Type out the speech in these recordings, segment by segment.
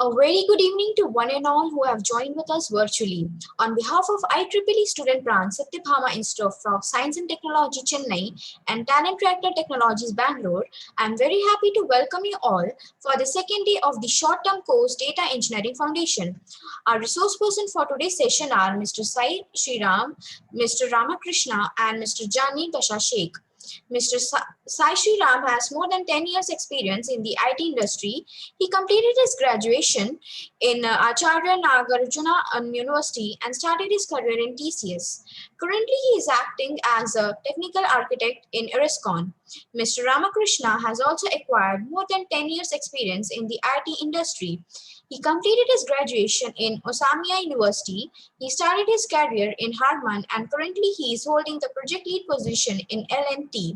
A very good evening to one and all who have joined with us virtually. On behalf of IEEE Student Branch, Satyabhama Institute of Science and Technology, Chennai, and Talent Reactor Technologies, Bangalore, I am very happy to welcome you all for the second day of the short-term course Data Engineering Foundation. Our resource person for today's session are Mr. Sai Sriram, Mr. Ramakrishna, and Mr. Jani Basha Sheikh. Mr. Sai Sriram has more than 10 years experience in the IT industry. He completed his graduation in Acharya Nagarjuna University and started his career in TCS. Currently, he is acting as a technical architect in Eriscon. Mr. Ramakrishna has also acquired more than 10 years experience in the IT industry. He completed his graduation in Osamiya University. He started his career in Harman and currently he is holding the project lead position in L&T.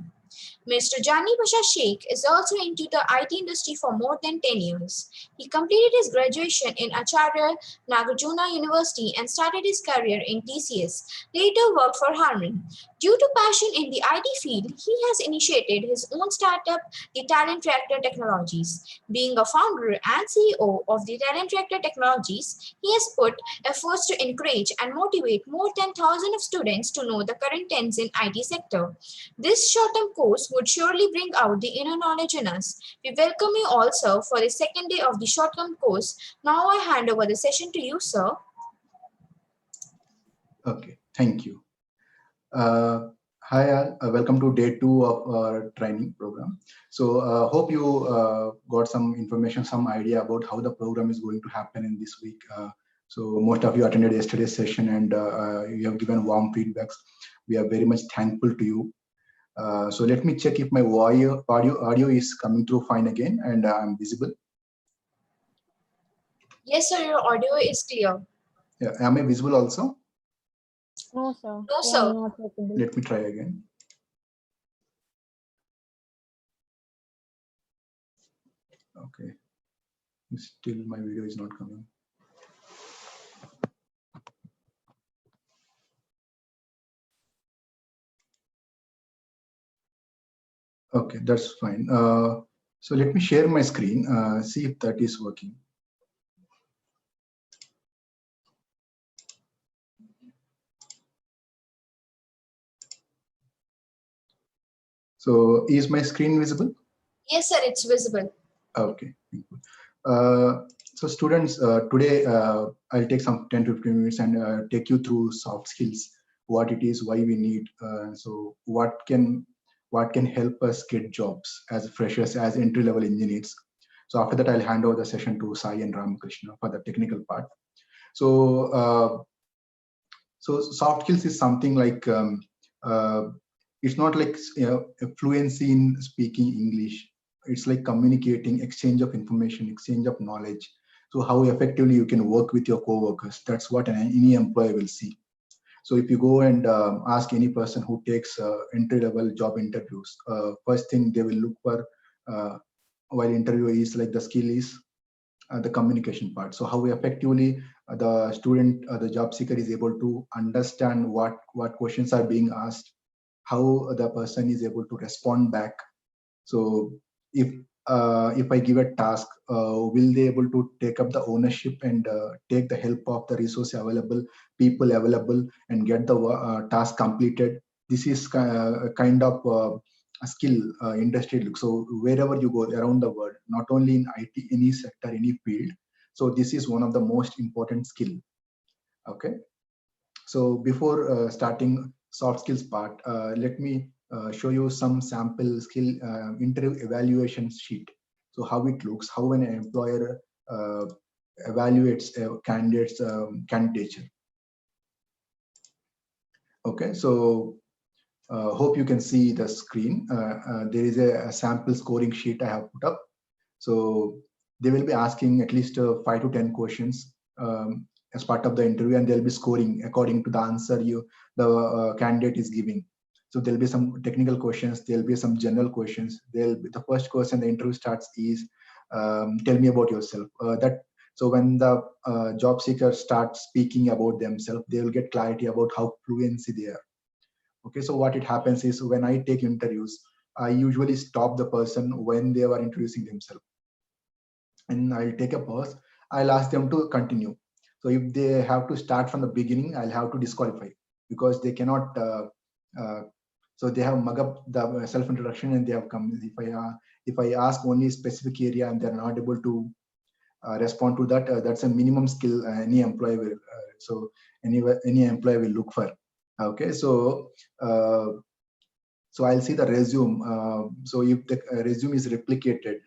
Mr. Jani Basha Sheikh is also into the IT industry for more than 10 years. He completed his graduation in Acharya Nagarjuna University and started his career in TCS, later worked for Harman. Due to passion in the IT field, he has initiated his own startup, the Talent Reactor Technologies. Being a founder and CEO of the Talent Reactor Technologies, he has put efforts to encourage and motivate more than 1,000 of students to know the current trends in IT sector. This short-term course would surely bring out the inner knowledge in us. We welcome you all, sir, for the second day of the short-term course. Now I hand over the session to you, sir. Okay, thank you. Hi all, welcome to day 2 of our training program. So hope you got some information, some idea about how the program is going to happen in this week. So most of you attended yesterday's session and you have given warm feedbacks. We are very much thankful to you. So let me check if my audio is coming through fine again and I'm visible. Yes, sir, your audio is clear. Yeah, am I visible also? No, sir. No, sir. Not visible. Let me try again. Okay. Still my video is not coming. Okay, that's fine. So let me share my screen, see if that is working. So is my screen visible? Yes, sir, it's visible. Okay. So students, today I'll take some 10-15 minutes and take you through soft skills, what it is, why we need, so what can help us get jobs as freshers, as entry-level engineers. So after that, I'll hand over the session to Sai and Ramakrishna for the technical part. So so soft skills is something like it's not like a fluency in speaking English. It's like communicating, exchange of information, exchange of knowledge. So how effectively you can work with your co-workers. That's what any employer will see. So if you go and ask any person who takes entry-level job interviews, first thing they will look for while interview is like the skill is the communication part. So how effectively the student, the job seeker is able to understand what questions are being asked, how the person is able to respond back. So if I give a task, will they able to take up the ownership and take the help of the resource available, people available, and get the task completed? This is kind of a skill industry look. So wherever you go around the world, not only in IT, any sector, any field. So this is one of the most important skill. Okay. So before starting soft skills part, let me show you some sample skill interview evaluation sheet. So how it looks, how an employer evaluates a candidate's candidature. Okay, so hope you can see the screen. There is a sample scoring sheet I have put up. So they will be asking at least 5 to 10 questions as part of the interview, and they'll be scoring according to the answer the candidate is giving. So there'll be some technical questions, there'll be some general questions. The first question the interview starts is, tell me about yourself. So when the job seeker starts speaking about themselves, they will get clarity about how fluency they are. Okay, so what it happens is when I take interviews, I usually stop the person when they are introducing themselves. And I'll take a pause I'll ask them to continue. So if they have to start from the beginning, I'll have to disqualify because they cannot. So they have mug up the self introduction and they have come. If I ask only specific area and they're not able to respond to that, that's a minimum skill any employee will. So any employee will look for. Okay, so I'll see the resume. So if the resume is replicated,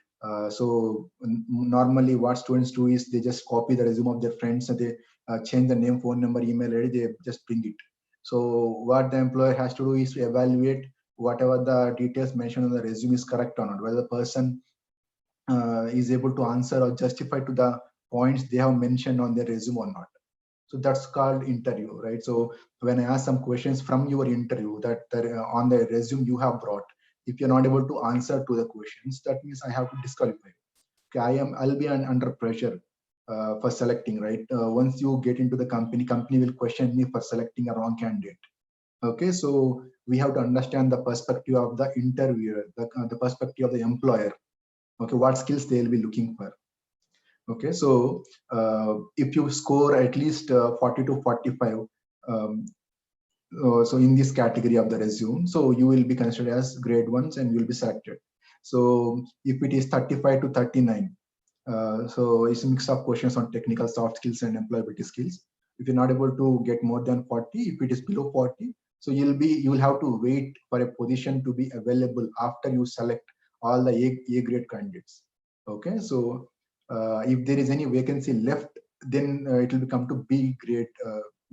normally what students do is they just copy the resume of their friends and they change the name, phone number, email ID, they just bring it. So what the employer has to do is to evaluate whatever the details mentioned on the resume is correct or not, whether the person is able to answer or justify to the points they have mentioned on their resume or not. So that's called interview, right? So when I ask some questions from your interview that on the resume you have brought, if you're not able to answer to the questions, that means I have to disqualify. Okay, I'll be under pressure for selecting, right? Once you get into the company will question me for selecting a wrong candidate. Okay, so we have to understand the perspective of the interviewer, the perspective of the employer. Okay, what skills they'll be looking for. Okay, so if you score at least 40 to 45, so in this category of the resume, so you will be considered as grade ones and you will be selected. So if it is 35 to 39, so it's a mix of questions on technical soft skills and employability skills. If you're not able to get more than 40, if it is below 40, so you will have to wait for a position to be available after you select all the A grade candidates. Okay, so if there is any vacancy left, then it will become to B grade,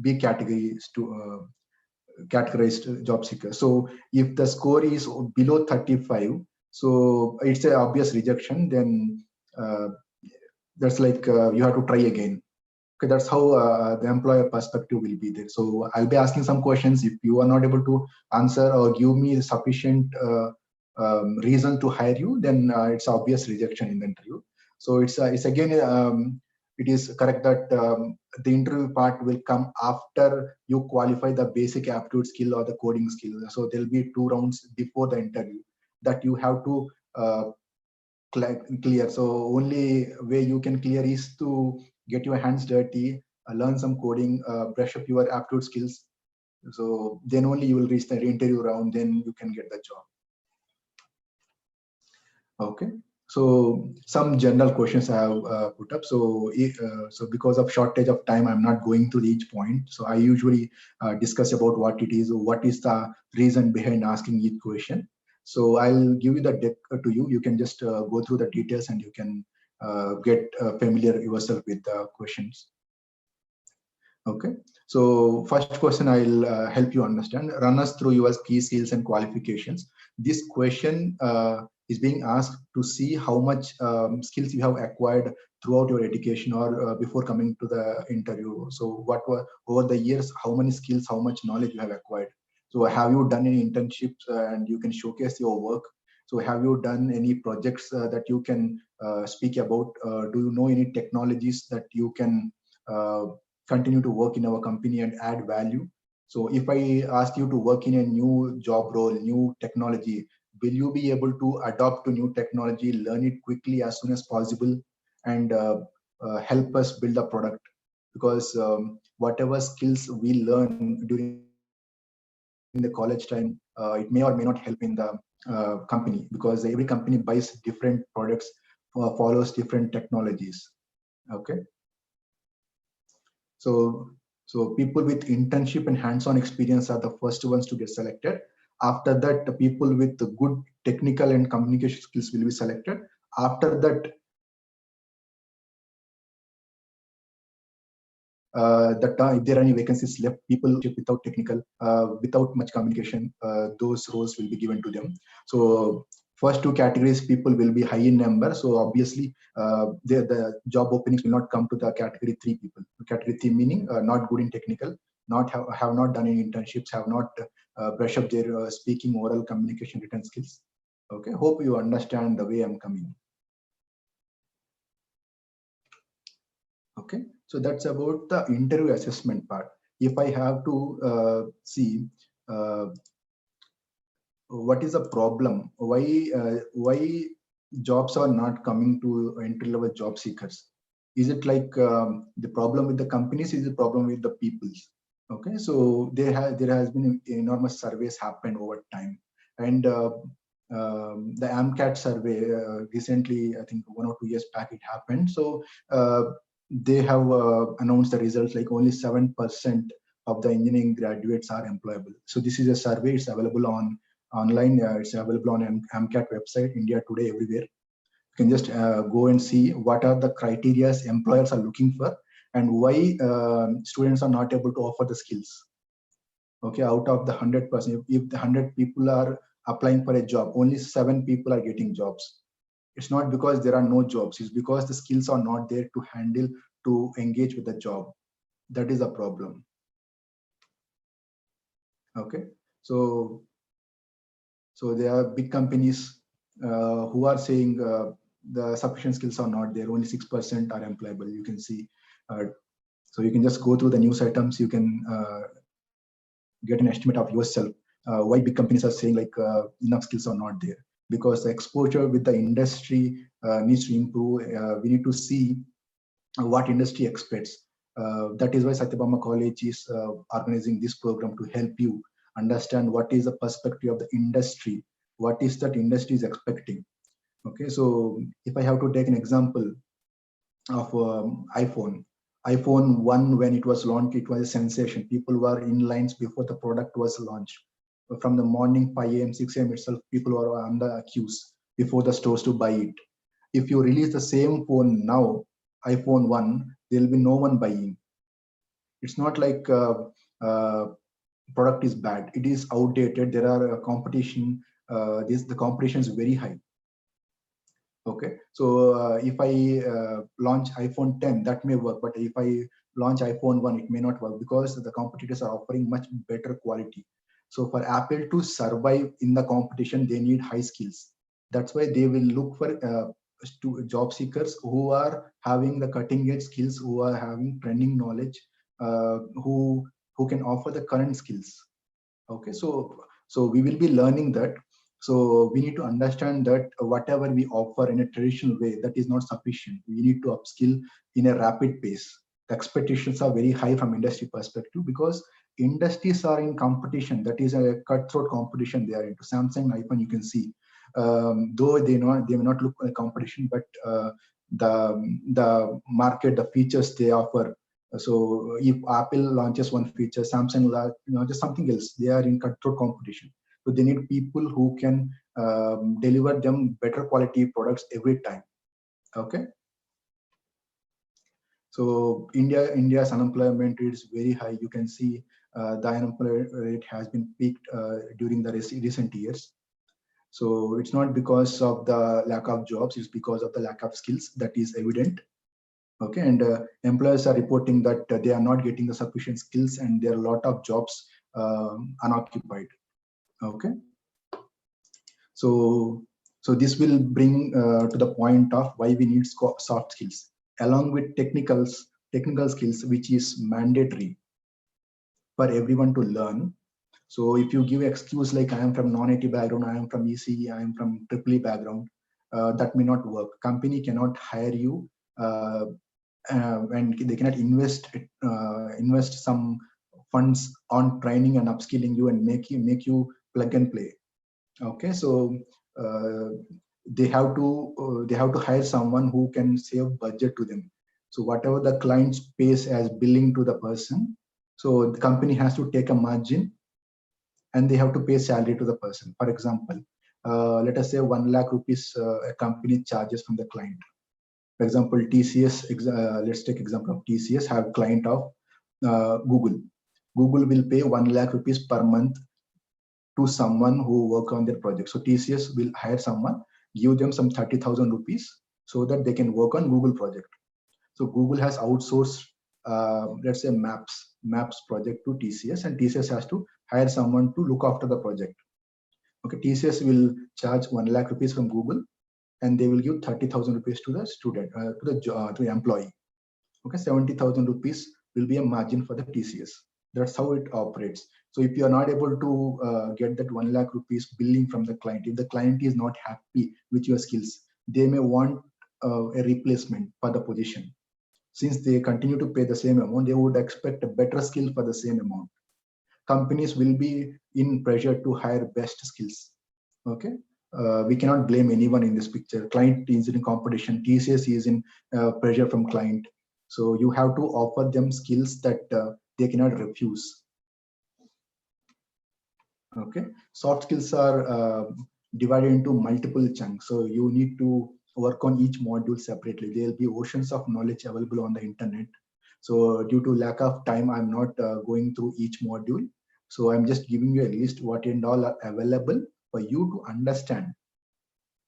B categories to categorized job seeker. So if the score is below 35, so it's an obvious rejection. Then that's like you have to try again. Okay, that's how the employer perspective will be there. So I'll be asking some questions. If you are not able to answer or give me sufficient reason to hire you, then it's obvious rejection in the interview. So it's again it is correct that the interview part will come after you qualify the basic aptitude skill or the coding skill. So there'll be 2 rounds before the interview that you have to clear. So only way you can clear is to get your hands dirty, learn some coding, brush up your aptitude skills. So then only you will reach the interview round, then you can get the job. Okay, so some general questions I have put up. So so because of shortage of time, I'm not going to each point. So I usually discuss about what it is, or what is the reason behind asking each question. So I'll give you the deck to you. You can just go through the details and you can get familiar yourself with the questions. Okay, so first question I'll help you understand. Run us through your key skills and qualifications. This question is being asked to see how much skills you have acquired throughout your education or before coming to the interview. So what were over the years, how many skills, how much knowledge you have acquired. So have you done any internships and you can showcase your work? So have you done any projects that you can speak about? Do you know any technologies that you can continue to work in our company and add value? So if I ask you to work in a new job role, new technology, will you be able to adopt to new technology, learn it quickly as soon as possible, and help us build a product? Because whatever skills we learn during the college time, it may or may not help in the company, because every company buys different products, follows different technologies. Okay. So people with internship and hands-on experience are the first ones to get selected. After that, the people with the good technical and communication skills will be selected. After that, if there are any vacancies left, people without technical, without much communication, those roles will be given to them. So first 2 categories, people will be high in number. So obviously, the job openings will not come to the category 3 people. Category 3 meaning not good in technical, not have not done any internships, have not brush up their speaking, oral, communication, written skills. Okay, hope you understand the way I'm coming. Okay, so that's about the interview assessment part. If I have to see what is the problem, why jobs are not coming to entry-level job seekers. Is it like the problem with the companies? Is the problem with the people? Okay, so there has been enormous surveys happened over time, and the AMCAT survey recently, I think 1 or 2 years back, it happened. So they have announced the results, like only 7% of the engineering graduates are employable. So this is a survey. It's available on online. It's available on AMCAT website, India Today, everywhere. You can just go and see what are the criteria employers are looking for, and why students are not able to offer the skills. Okay, out of the 100%, if the 100 people are applying for a job, only 7 people are getting jobs. It's not because there are no jobs, it's because the skills are not there to handle, to engage with the job. That is a problem. Okay, so there are big companies who are saying the sufficient skills are not there, only 6% are employable. You can see, so you can just go through the news items, you can get an estimate of yourself why big companies are saying like enough skills are not there, because the exposure with the industry needs to improve. We need to see what industry expects. That is why Satyabama College is organizing this program, to help you understand what is the perspective of the industry, what is that industry is expecting. Okay, so if I have to take an example of iPhone 1, when it was launched, it was a sensation. People were in lines before the product was launched. From the morning 5 a.m., 6 a.m. itself, people were on the queues before the stores to buy it. If you release the same phone now, iPhone 1, there will be no one buying. It's not like product is bad. It is outdated. There are competition. The competition is very high. Okay, so if I launch iPhone 10, that may work, but if I launch iPhone 1, it may not work, because the competitors are offering much better quality. So for Apple to survive in the competition, they need high skills. That's why they will look for job seekers who are having the cutting edge skills, who are having trending knowledge, who can offer the current skills. Okay, so we will be learning that. So we need to understand that whatever we offer in a traditional way, that is not sufficient. We need to upskill in a rapid pace. The expectations are very high from industry perspective, because industries are in competition. That is a cutthroat competition they are into. Samsung, iPhone, you can see, though they may not look like competition, but the market, the features they offer. So if Apple launches one feature, Samsung launches something else, they are in cutthroat competition. So they need people who can deliver them better quality products every time. Okay. So India's unemployment rate is very high. You can see the unemployment rate has been peaked during the recent years. So it's not because of the lack of jobs, it's because of the lack of skills. That is evident. Okay, and employers are reporting that they are not getting the sufficient skills, and there are a lot of jobs unoccupied. Okay, so this will bring to the point of why we need soft skills along with technical skills, which is mandatory for everyone to learn. So if you give excuse like I am from non-IT background, I am from ECE, I am from EEE background, that may not work. Company cannot hire you and they cannot invest some funds on training and upskilling you and make you plug and play. Okay, so they have to hire someone who can save budget to them. So whatever the client pays as billing to the person, so the company has to take a margin and they have to pay salary to the person. For example, let us say 1 lakh rupees a company charges from the client. For example, TCS, let's take example of TCS, have client of Google. Google will pay 1 lakh rupees per month to someone who work on their project. So TCS will hire someone, give them some 30,000 rupees so that they can work on Google project. So Google has outsourced, let's say Maps project to TCS, and TCS has to hire someone to look after the project. Okay, TCS will charge 1 lakh rupees from Google, and they will give 30,000 rupees to the student, to the employee. Okay, 70,000 rupees will be a margin for the TCS. That's how it operates. So if you are not able to get that 1 lakh rupees billing from the client, if the client is not happy with your skills, they may want a replacement for the position. Since they continue to pay the same amount, they would expect a better skill for the same amount. Companies will be in pressure to hire best skills. Okay, we cannot blame anyone in this picture. Client is in competition, TCS is in pressure from client. So you have to offer them skills that they cannot refuse. Okay, soft skills are divided into multiple chunks. So you need to work on each module separately. There will be oceans of knowledge available on the internet. So due to lack of time, I'm not going through each module. So I'm just giving you a list what and all are available for you to understand.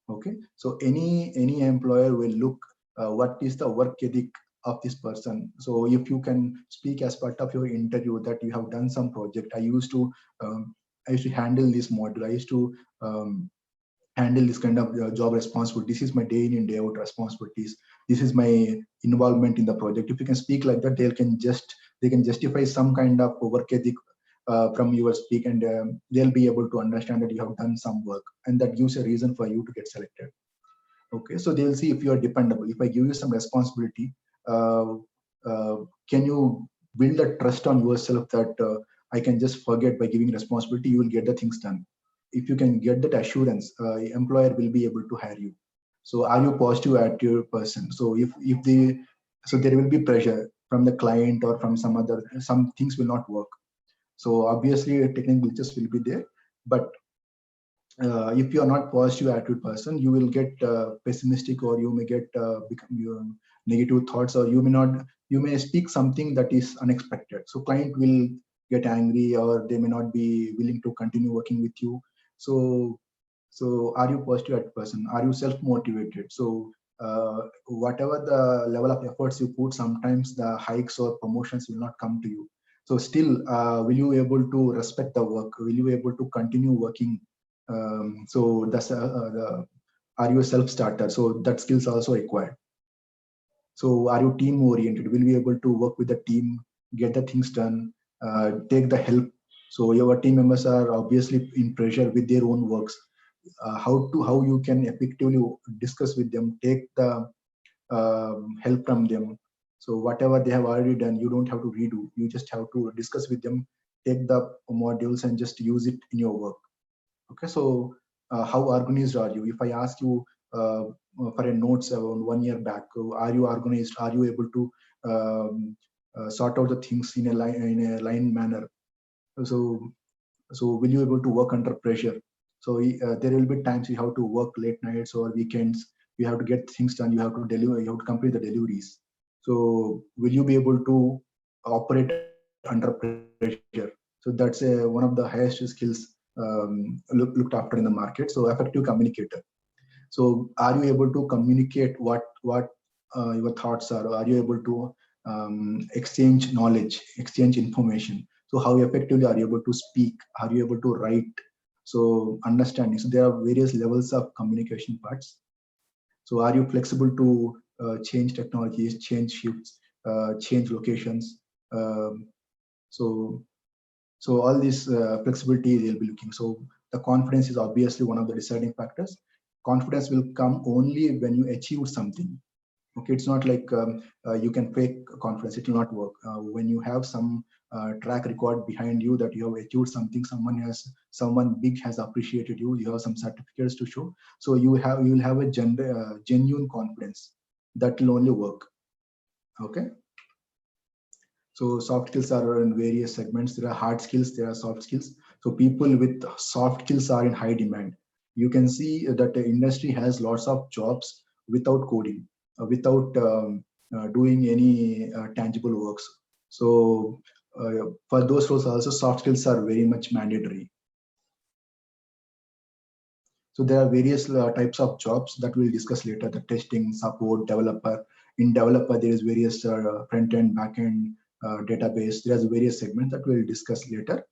Okay, so any employer will look what is the work ethic of this person. So if you can speak as part of your interview that you have done some project, I used to handle this module, I used to handle this kind of job responsibility. This is my day in and day out responsibilities. This is my involvement in the project. If you can speak like that, they can justify some kind of work ethic from your speak, and they'll be able to understand that you have done some work, and that gives a reason for you to get selected. Okay, so they'll see if you are dependable. If I give you some responsibility, can you build a trust on yourself that I can just forget by giving responsibility, you will get the things done. If you can get that assurance, employer will be able to hire you. So are you positive attitude person? So so there will be pressure from the client or from some things will not work. So obviously technical glitches will be there, but if you are not positive attitude person, you will get pessimistic, or you may get become your negative thoughts, or you may speak something that is unexpected. So client will get angry, or they may not be willing to continue working with you. So are you positive attitude person? Are you self-motivated? So whatever the level of efforts you put, sometimes the hikes or promotions will not come to you. So still, will you able to respect the work? Will you able to continue working? So that's are you a self-starter? So that skills also required. So are you team oriented? Will you be able to work with the team, get the things done, take the help? So your team members are obviously in pressure with their own works. How you can effectively discuss with them, take the help from them. So whatever they have already done, you don't have to redo. You just have to discuss with them, take the modules and just use it in your work. Okay, so how organized are you? If I ask you for a notes around 1 year back, are you organized? Are you able to sort out the things in a line manner? So will you able to work under pressure? So there will be times you have to work late nights or weekends. You have to get things done. You have to deliver. You have to complete the deliveries. So will you be able to operate under pressure? So that's one of the highest skills looked after in the market. So effective communicator. So are you able to communicate what your thoughts are? Are you able to exchange knowledge, exchange information? So how effectively are you able to speak? Are you able to write? So understanding. So there are various levels of communication parts. So are you flexible to change technologies, change shifts, change locations? Um, so so all this flexibility they'll be looking. So the confidence is obviously one of the deciding factors. Confidence will come only when you achieve something. Okay, it's not like you can fake confidence. It will not work. When you have some track record behind you that you have achieved something, someone big has appreciated you. You have some certificates to show. So you will have a genuine confidence that will only work. Okay. So soft skills are in various segments. There are hard skills, there are soft skills. So people with soft skills are in high demand. You can see that the industry has lots of jobs without coding, without doing any tangible works. So for those roles also, soft skills are very much mandatory. So there are various types of jobs that we'll discuss later, the testing, support, developer. In developer, there is various front end, back end, database. There's various segments that we'll discuss later.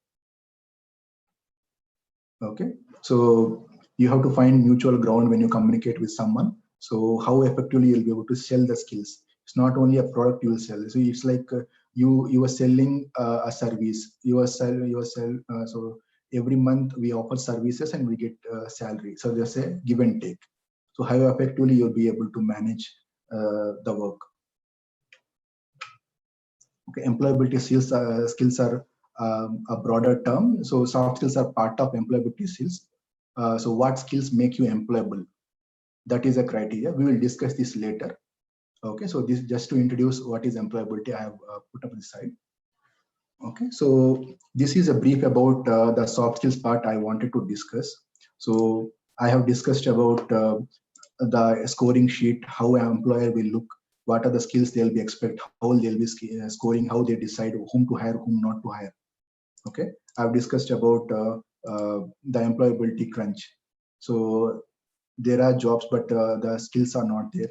Okay, so you have to find mutual ground when you communicate with someone. So how effectively you'll be able to sell the skills. It's not only a product you will sell. So it's like you are selling a service. So every month we offer services and we get salary. So there's a give and take. So how effectively you'll be able to manage the work. Okay, employability skills are a broader term. So soft skills are part of employability skills. So what skills make you employable? That is a criteria. We will discuss this later. Okay, so this just to introduce what is employability, I have put up this side. Okay, so this is a brief about the soft skills part I wanted to discuss. So I have discussed about the scoring sheet, how an employer will look, what are the skills they'll be expect, how they'll be scoring, how they decide whom to hire, whom not to hire. Okay, I've discussed about the employability crunch. So there are jobs, but the skills are not there.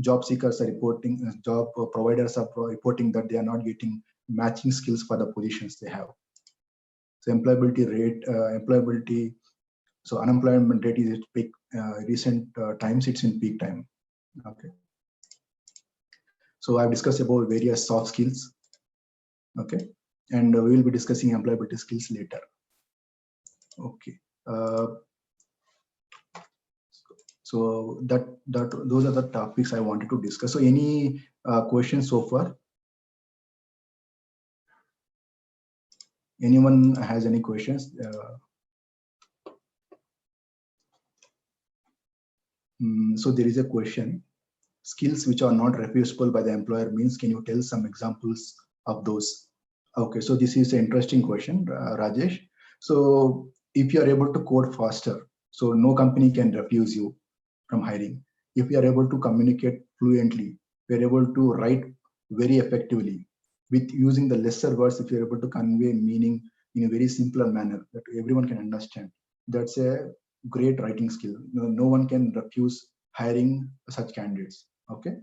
Job seekers are reporting, job providers are reporting that they are not getting matching skills for the positions they have. So employability rate, employability, so unemployment rate is peak. Recent times it's in peak time. Okay. So I've discussed about various soft skills. Okay, and we will be discussing employability skills later. Okay. So those are the topics I wanted to discuss. So any questions so far? Anyone has any questions? So there is a question. Skills which are not refusable by the employer means, can you tell some examples of those? Okay, so this is an interesting question, Rajesh. So if you are able to code faster, so no company can refuse you from hiring. If you are able to communicate fluently, we are able to write very effectively with using the lesser words. If you're able to convey meaning in a very simpler manner that everyone can understand, that's a great writing skill. No one can refuse hiring such candidates. Okay,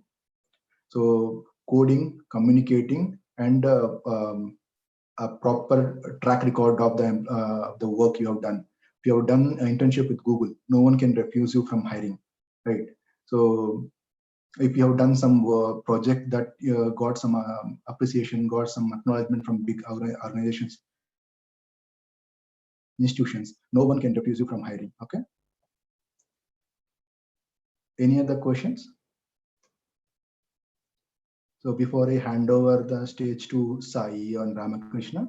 so coding, communicating, and a proper track record of the work you have done. If you have done an internship with Google, no one can refuse you from hiring, right? So if you have done some project that got some appreciation, got some acknowledgement from big organizations, institutions, no one can refuse you from hiring. Okay. Any other questions? So before I hand over the stage to Sai and Ramakrishna,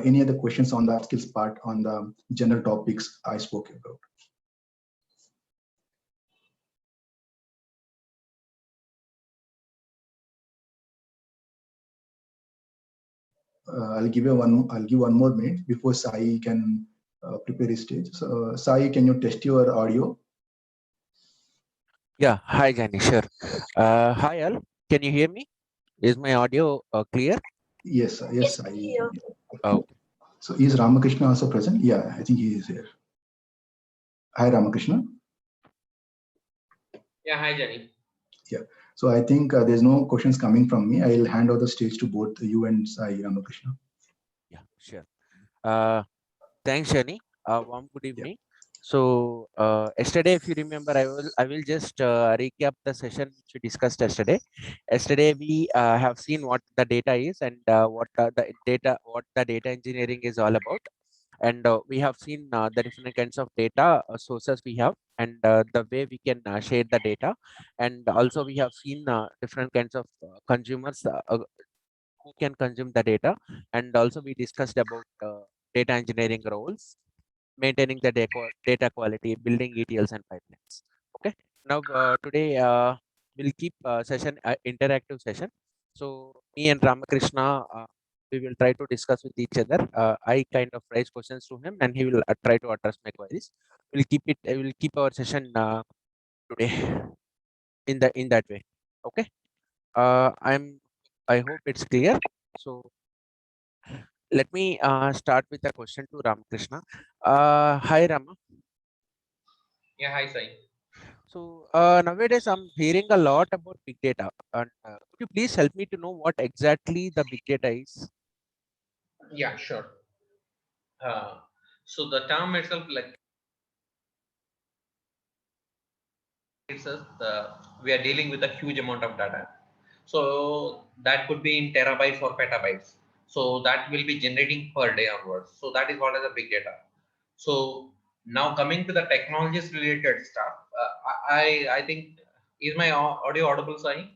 any other questions on the skills part, on the general topics I spoke about? I'll give one more minute before Sai can prepare his stage. So Sai, can you test your audio? Yeah, hi Jani, sure. Hi Al, can you hear me? Is my audio clear? Yes, yes, Sai. Oh. So is Ramakrishna also present? Yeah, I think he is here. Hi, Ramakrishna. Yeah, hi Jani. Yeah, so I think there's no questions coming from me. I'll hand over the stage to both you and Sai, Ramakrishna. Yeah, sure. Thanks, Jani. Warm good evening. So yesterday, if you remember, I will just recap the session which we discussed yesterday. Yesterday, we have seen what the data is and what the data engineering is all about. And we have seen the different kinds of data sources we have and the way we can share the data. And also we have seen different kinds of consumers who can consume the data. And also we discussed about data engineering roles, maintaining the data quality, building ETLs and pipelines. Okay. Now today we'll keep session interactive session. So me and Ramakrishna, we will try to discuss with each other. I kind of raise questions to him, and he will try to address my queries. We'll keep it. We'll keep our session today in that way. Okay. I hope it's clear. So let me start with a question to Ramakrishna. Hi Rama. Yeah, hi Sai. So nowadays I'm hearing a lot about big data. And could you please help me to know what exactly the big data is? Yeah, sure. So the term itself, like, it's we are dealing with a huge amount of data. So that could be in terabytes or petabytes. So that will be generating per day onwards. So that is what is a big data. So now coming to the technologies related stuff, I think, is my audio audible, Sai?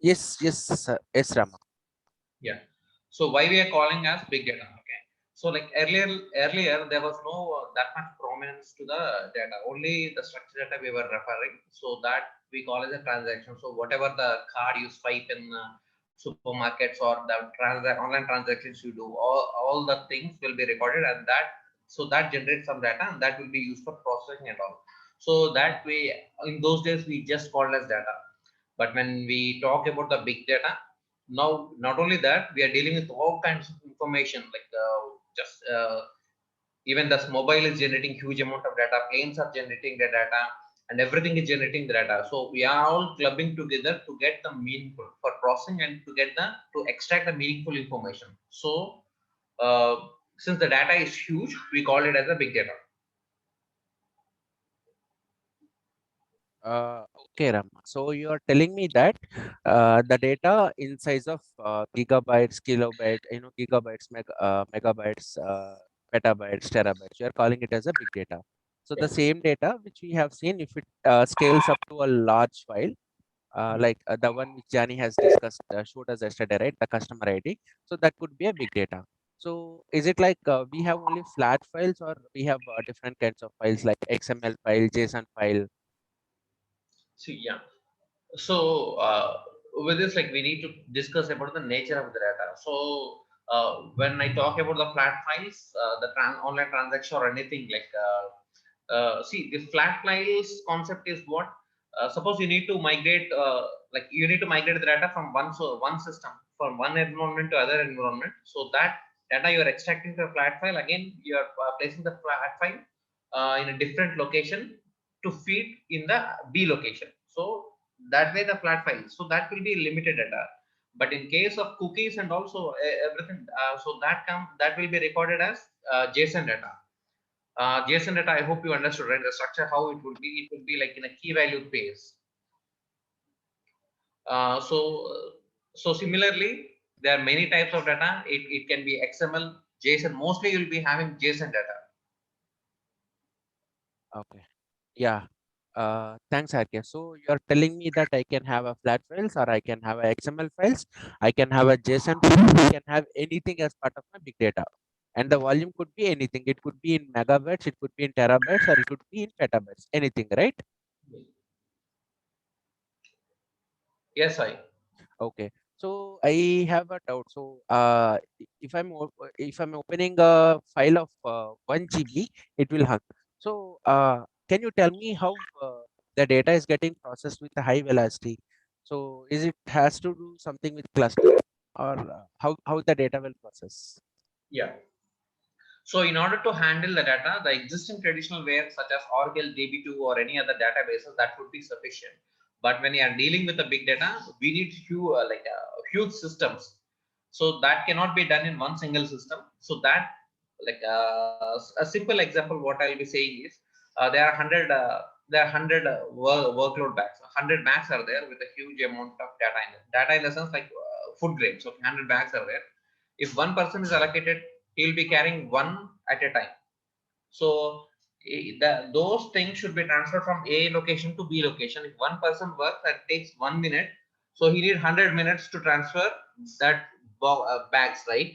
Yes, yes, sir. Yes, Rama. Yeah. So why we are calling as big data? Okay. So like earlier there was no that much prominence to the data. Only the structured data we were referring. So that we call as a transaction. So whatever the card you swipe in supermarkets or the online transactions you do, all the things will be recorded, and that generates some data, and that will be used for processing and all. So that way, in those days we just called as data. But when we talk about the big data, now not only that, we are dealing with all kinds of information, like just even this mobile is generating huge amount of data, planes are generating the data, and everything is generating the data. So we are all clubbing together to get the meaningful for processing and to extract the meaningful information. So uh, since the data is huge, we call it as a big data. Okay, Rama. So you are telling me that the data in size of gigabytes, kilobyte, gigabytes, megabytes, petabytes, terabytes, you are calling it as a big data. So the same data which we have seen, if it scales up to a large file, like the one which Jani has discussed, showed us yesterday, right? The customer ID. So that could be a big data. So is it like we have only flat files, or we have different kinds of files like XML file, JSON file? See, yeah. So with this, like we need to discuss about the nature of the data. So when I talk about the flat files, the online transaction or anything like see, the flat files concept is what, suppose you need to migrate like you need to migrate the data from one system, from one environment to other environment. So that data you are extracting to a flat file, again you are placing the flat file in a different location to feed in the B location. So that way the flat file, so that will be limited data. But in case of cookies and also everything, so that will be recorded as JSON data. JSON data, I hope you understood, right? The structure, how it would be, it would be like in a key value phase. uh, so so similarly, there are many types of data. It can be XML, JSON. Mostly you'll be having JSON data. Okay. Yeah. Thanks, Arke. So you're telling me that I can have a flat files, or I can have a XML files, I can have a JSON file, I can have anything as part of my big data. And the volume could be anything. It could be in megabytes, it could be in terabytes, or it could be in petabytes. Anything, right? Yes, I. Okay. So I have a doubt. So if I'm opening a file of 1 GB, it will hang. So can you tell me how the data is getting processed with a high velocity? So is it has to do something with cluster, or how the data will process? Yeah. So in order to handle the data, the existing traditional ware such as Oracle, DB2 or any other databases, that would be sufficient. But when you are dealing with the big data, we need huge systems. So that cannot be done in one single system. So that, like a simple example, what I'll be saying is there are 100 workload bags. 100 bags are there with a huge amount of data in it. Data in the sense like food grains. So 100 bags are there. If one person is allocated, he will be carrying one at a time. So those things should be transferred from A location to B location. If one person works and takes 1 minute, so he needs 100 minutes to transfer that bags, right?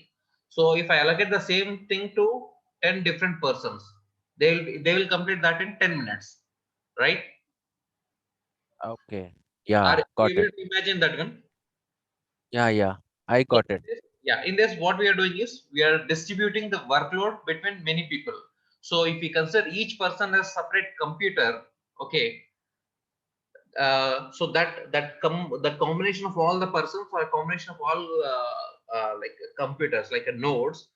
So if I allocate the same thing to 10 different persons, they will complete that in 10 minutes, right? Okay. Are Yeah, got you able it. to imagine that one? Yeah, yeah, I So got it. yeah, in this, what we are doing is we are distributing the workload between many people. So if we consider each person as separate computer, okay, so that combination of all the persons, or a combination of all like computers, like a nodes,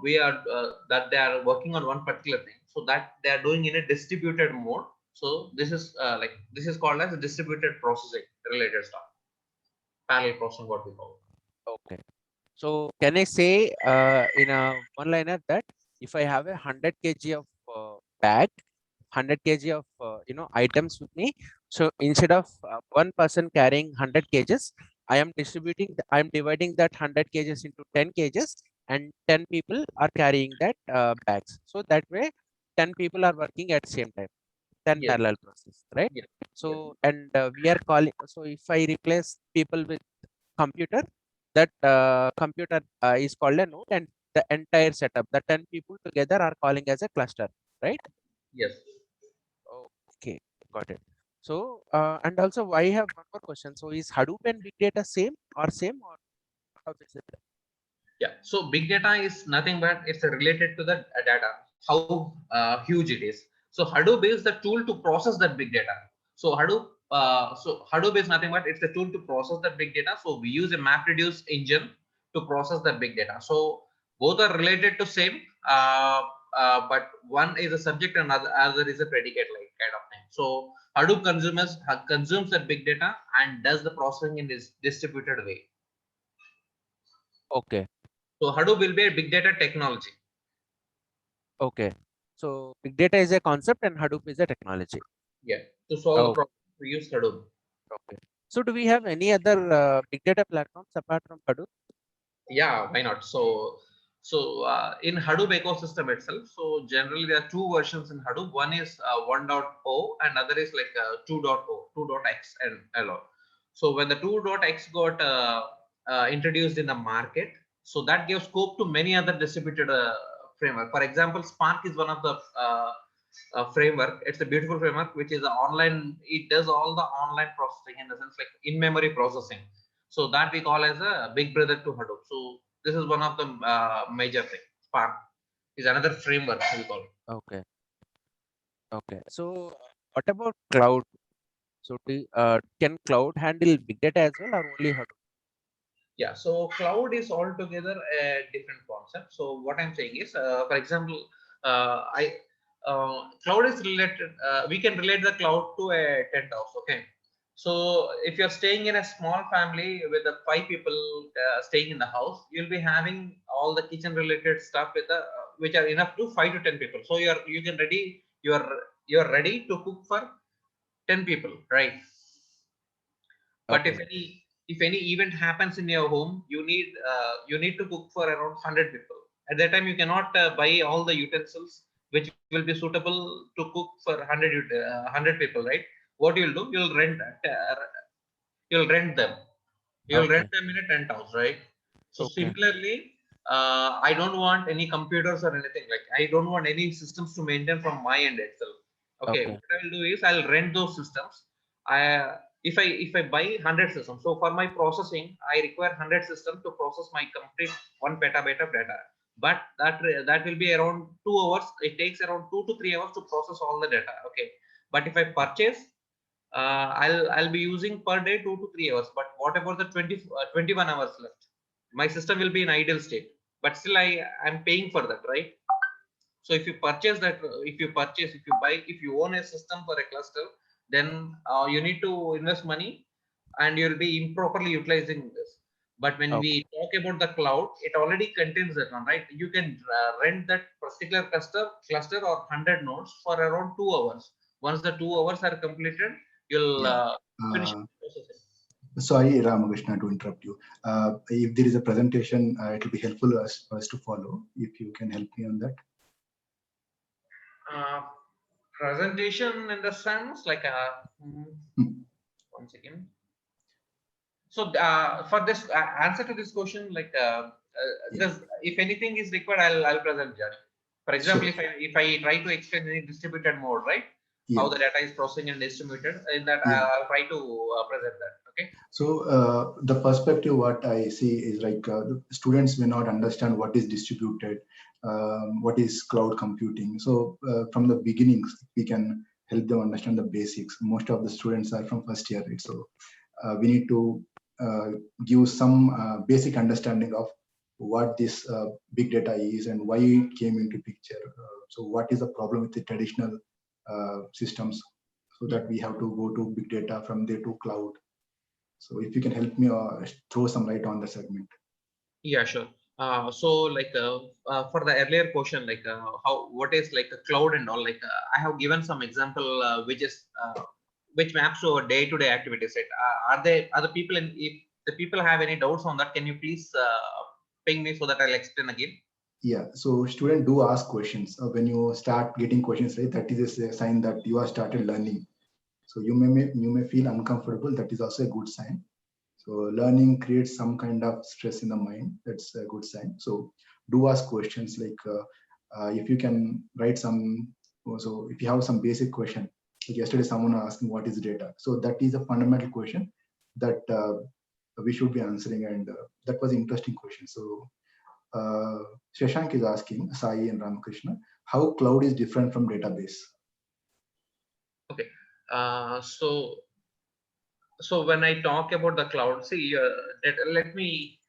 we are that they are working on one particular thing. So that they are doing in a distributed mode. So this is called as a distributed processing related stuff, parallel processing, what we call. Okay. So can I say in a one liner that if I have a 100 kg of bag, 100 kg of items with me, so instead of one person carrying 100 kgs, I am dividing that 100 kgs into 10 kgs, and 10 people are carrying that bags. So that way 10 people are working at the same time. 10 Yes. parallel process, right? Yes. So, and we are calling, so if I replace people with computer, that computer is called a node, and the entire setup, the 10 people together are calling as a cluster, right? Yes. Okay, got it. So, and also I have one more question. So is Hadoop and big data same, or how is it? Yeah. So big data is nothing but it's related to the data, how huge it is. So Hadoop is the tool to process that big data. So Hadoop is nothing but it's the tool to process that big data. So we use a MapReduce engine to process that big data. So both are related to same, but one is a subject and other is a predicate like kind of thing. So Hadoop consumes that big data and does the processing in this distributed way. Okay, So Hadoop will be a big data technology. okay. So big data is a concept and Hadoop is a technology. Yeah. To solve the Oh, problem, we use Hadoop. okay. So do we have any other big data platforms apart from Hadoop? Yeah, why not? So in Hadoop ecosystem itself, so generally there are two versions in Hadoop. One is 1.0 and other is like 2.0, 2.x and LO. So when the 2.x got introduced in the market, so that gives scope to many other distributed framework. For example, Spark is one of the framework. It's a beautiful framework which is online. It does all the online processing in the sense like in-memory processing. So that we call as a big brother to Hadoop. So this is one of the major thing. Spark is another framework we call it. Okay, okay. So what about cloud? So can cloud handle big data as well, or only Hadoop? Yeah, so cloud is altogether a different concept. So what I'm saying is, for example, I cloud is related. We can relate the cloud to a tent house. Okay, so if you're staying in a small family with the 5 people staying in the house, you'll be having all the kitchen related stuff with the which are enough to 5 to 10 people. So you're ready to cook for 10 people, right? But Okay, if any event happens in your home, you need to cook for around 100 people. At that time you cannot buy all the utensils which will be suitable to cook for 100 people, right? What you'll do, you'll rent them. You'll rent okay, them in a tent house, right? So okay, similarly, I don't want any computers or anything, like I don't want any systems to maintain from my end itself. Okay, okay, what I will do is I'll rent those systems. I if I buy 100 systems, so for my processing I require 100 systems to process my complete 1 petabyte of data. But that will be around 2 hours. It takes around 2 to 3 hours to process all the data. Okay, but if I purchase, I'll be using per day 2 to 3 hours. But what about the 21 hours left? My system will be in idle state, but still I'm paying for that, right? So if you purchase that, if you own a system for a cluster, then you need to invest money, and you'll be improperly utilizing this. But when okay, we talk about the cloud, it already contains that one, right? You can rent that particular cluster or 100 nodes for around 2 hours. Once the 2 hours are completed, you'll Yeah. finish the processing. Sorry, Ramakrishna, to interrupt you. If there is a presentation, it will be helpful for us to follow. If you can help me on that. Uh, Presentation in the sense like Hmm. one second. So for this answer to this question, like Yeah. this, if anything is required, I'll present that. For example, Sure. if I try to explain any distributed mode, right? How Yeah. the data is processing and distributed, in that Yeah. I'll try to present that. Okay. So the perspective what I see is like the students may not understand what is distributed, what is cloud computing. So from the beginnings, we can help them understand the basics. Most of the students are from first year, right? So we need to uh, give some basic understanding of what this big data is and why it came into picture. So what is the problem with the traditional systems, so that we have to go to big data, from there to cloud. So if you can help me throw some light on the segment. Yeah, sure. So like for the earlier question, like what is like a cloud and all, like I have given some example which maps to our day-to-day activities. Right? Are the people if the people have any doubts on that, can you please ping me so that I'll explain again? Yeah, so student do ask questions. When you start getting questions, right, that is a sign that you have started learning. So you may feel uncomfortable. That is also a good sign. So learning creates some kind of stress in the mind. That's a good sign. So do ask questions like if you can write some. So if you have some basic question, like yesterday someone asked me what is data. So that is a fundamental question that we should be answering, and that was an interesting question. So uh, Shashank is asking Sai and Ramakrishna how cloud is different from database. Okay. So when I talk about the cloud, see, let me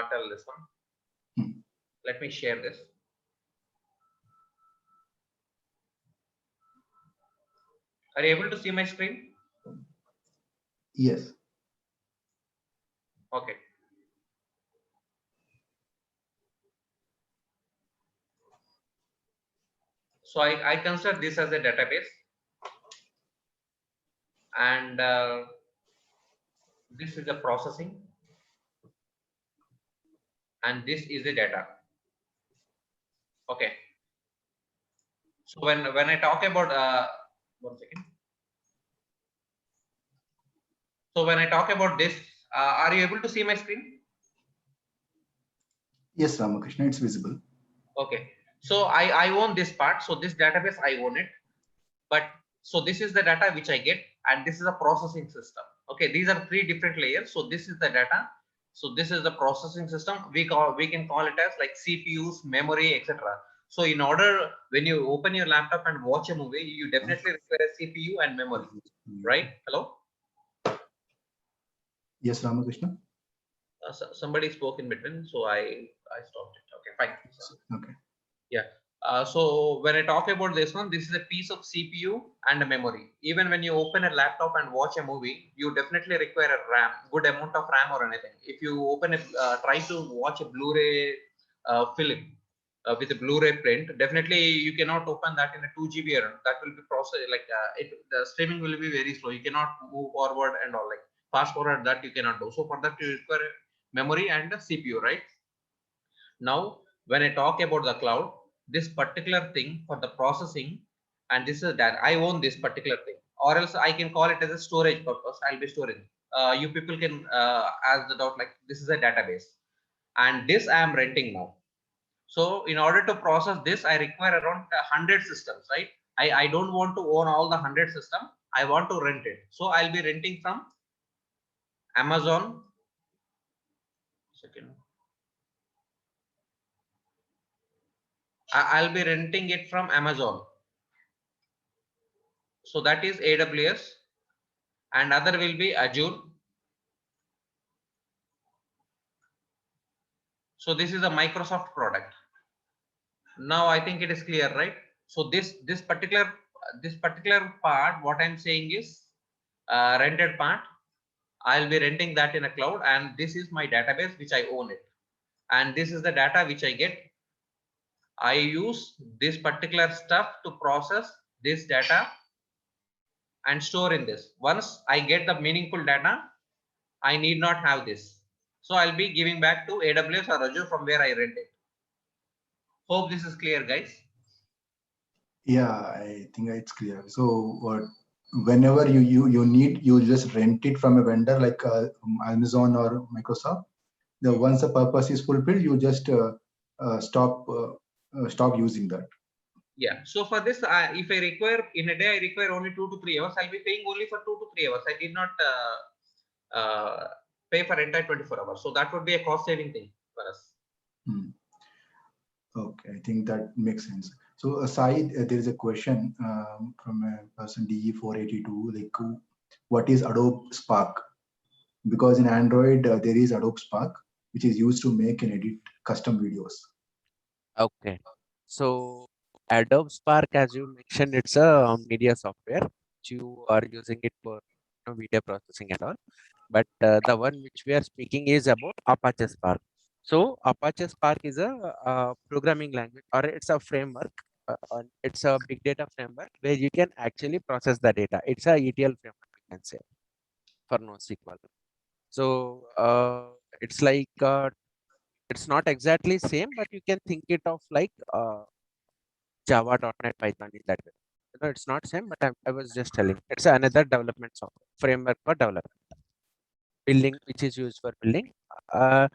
tell this one. Hmm. Let me share this. Are you able to see my screen? Yes. Okay. So I consider this as a database, and this is the processing, and this is the data. Okay. So when I talk about 1 second. So when I talk about this, are you able to see my screen? Yes, Ramakrishna, it's visible. Okay. So I own this part. So this database I own it. But so this is the data which I get, and this is a processing system. Okay, these are three different layers. So this is the data. So this is the processing system. We can call it as like CPUs, memory, etc. So in order, when you open your laptop and watch a movie, you definitely require a CPU and memory, right? Hello. Yes, Ramakrishna. Somebody spoke in between, so I stopped it. Okay, fine. Okay. Yeah. So when I talk about this one, this is a piece of CPU and a memory. Even when you open a laptop and watch a movie, you definitely require a RAM, good amount of RAM or anything. If you open a, try to watch a Blu-ray film with a Blu-ray print, definitely you cannot open that in a 2 GB RAM. That will be processed like the streaming will be very slow. You cannot move forward and all, like fast forward that you cannot do. So for that you require memory and a CPU, right? Now, when I talk about the cloud, this particular thing for the processing, and this is that I own this particular thing, or else I can call it as a storage purpose. I'll be storing. You people can ask the doubt like this is a database, and this I am renting now. So in order to process this, I require around 100 systems, right? I don't want to own all the 100 system. I want to rent it. So I'll be renting from Amazon. Second. I'll be renting it from Amazon. So that is AWS, and other will be Azure. So this is a Microsoft product. Now I think it is clear, right? So this particular part, what I'm saying is rented part. I'll be renting that in a cloud, and this is my database which I own it, and this is the data which I get. I use this particular stuff to process this data and store in this. Once I get the meaningful data, I need not have this. So I'll be giving back to AWS or Azure from where I rent it. Hope this is clear, guys. Yeah, I think it's clear. So whenever you need, you just rent it from a vendor like Amazon or Microsoft. Once the purpose is fulfilled, you just stop using that. Yeah. So for this, if I require in a day, I require only 2 to 3 hours. I'll be paying only for 2 to 3 hours. I did not pay for entire 24 hours. So that would be a cost saving thing for us. Okay, I think that makes sense. So aside, there is a question from a person DE482, like what is Adobe Spark? Because in Android, there is Adobe Spark, which is used to make and edit custom videos. Okay. So Adobe Spark, as you mentioned, it's a media software. You are using it for video processing and all. But the one which we are speaking is about Apache Spark. So Apache Spark is a programming language, or it's a framework. It's a big data framework where you can actually process the data. It's a ETL framework, you can say, for NoSQL. So it's like It's not exactly same, but you can think it of like Java, .NET, Python in that way. It's not same, but I was just telling. It's another development software framework for development, building, which is used for building. Uh,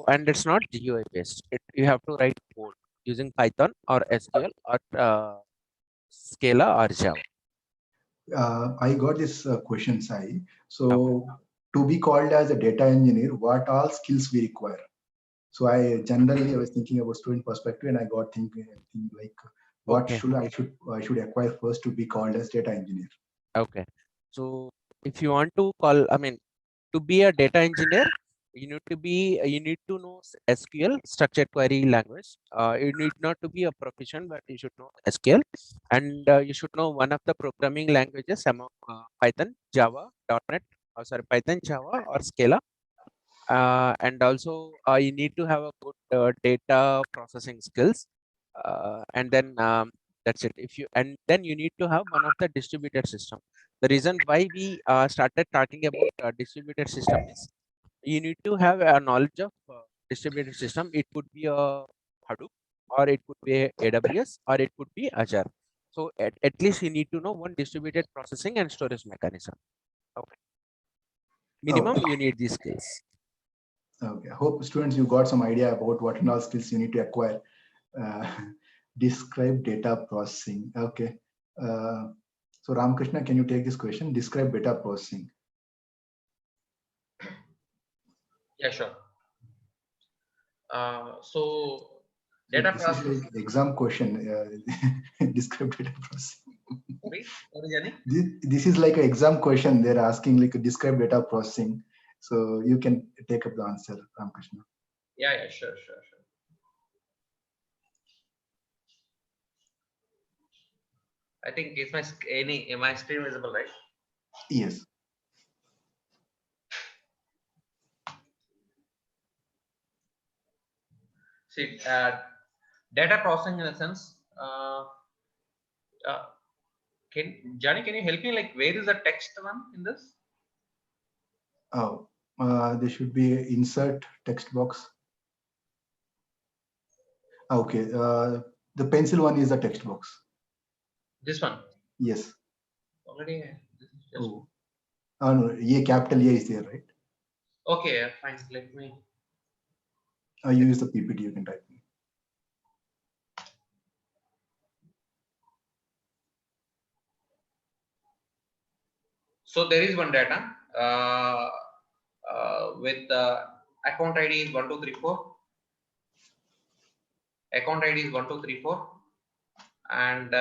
and it's not GUI based. You have to write code using Python or SQL or Scala or Java. I got this question, Sai. So to be called as a data engineer, what all skills we require? So I was thinking about student perspective, and I got thinking like, what Okay. I should acquire first to be called as data engineer? Okay. So if you want to call, I mean, to be a data engineer, you need to know SQL, structured query language. You need not to be a proficient, but you should know SQL, and you should know one of the programming languages among Python, Java, .NET, Python, Java, or Scala. And also you need to have a good data processing skills, and then that's it. And then you need to have one of the distributed system. The reason why we started talking about distributed system is you need to have a knowledge of distributed system. It could be a Hadoop, or it could be a AWS, or it could be Azure. So at least you need to know one distributed processing and storage mechanism. Okay. Minimum Okay. you need these skills. Okay. I hope students, you got some idea about what and all skills you need to acquire. Uh, describe data processing. Okay. So Ramakrishna, can you take this question? Describe data processing. Yeah, sure. So data This process. is like exam question. Describe data processing. Sorry, Jani? This is like an exam question. They're asking like describe data processing. So you can take up the answer, Ramakrishna. Yeah, sure. I think am my screen visible, right? Yes. See, data processing in a sense. Johnny, can you help me? Like, where is the text one in this? Oh, there should be insert text box. Okay. The pencil one is the text box. This one. Yes. Already. This is just... Oh no, capital A is there, right? Okay, fine. Let me. You use the PPT. You can type. So there is one data with account ID is 1234. Account ID is 1234, and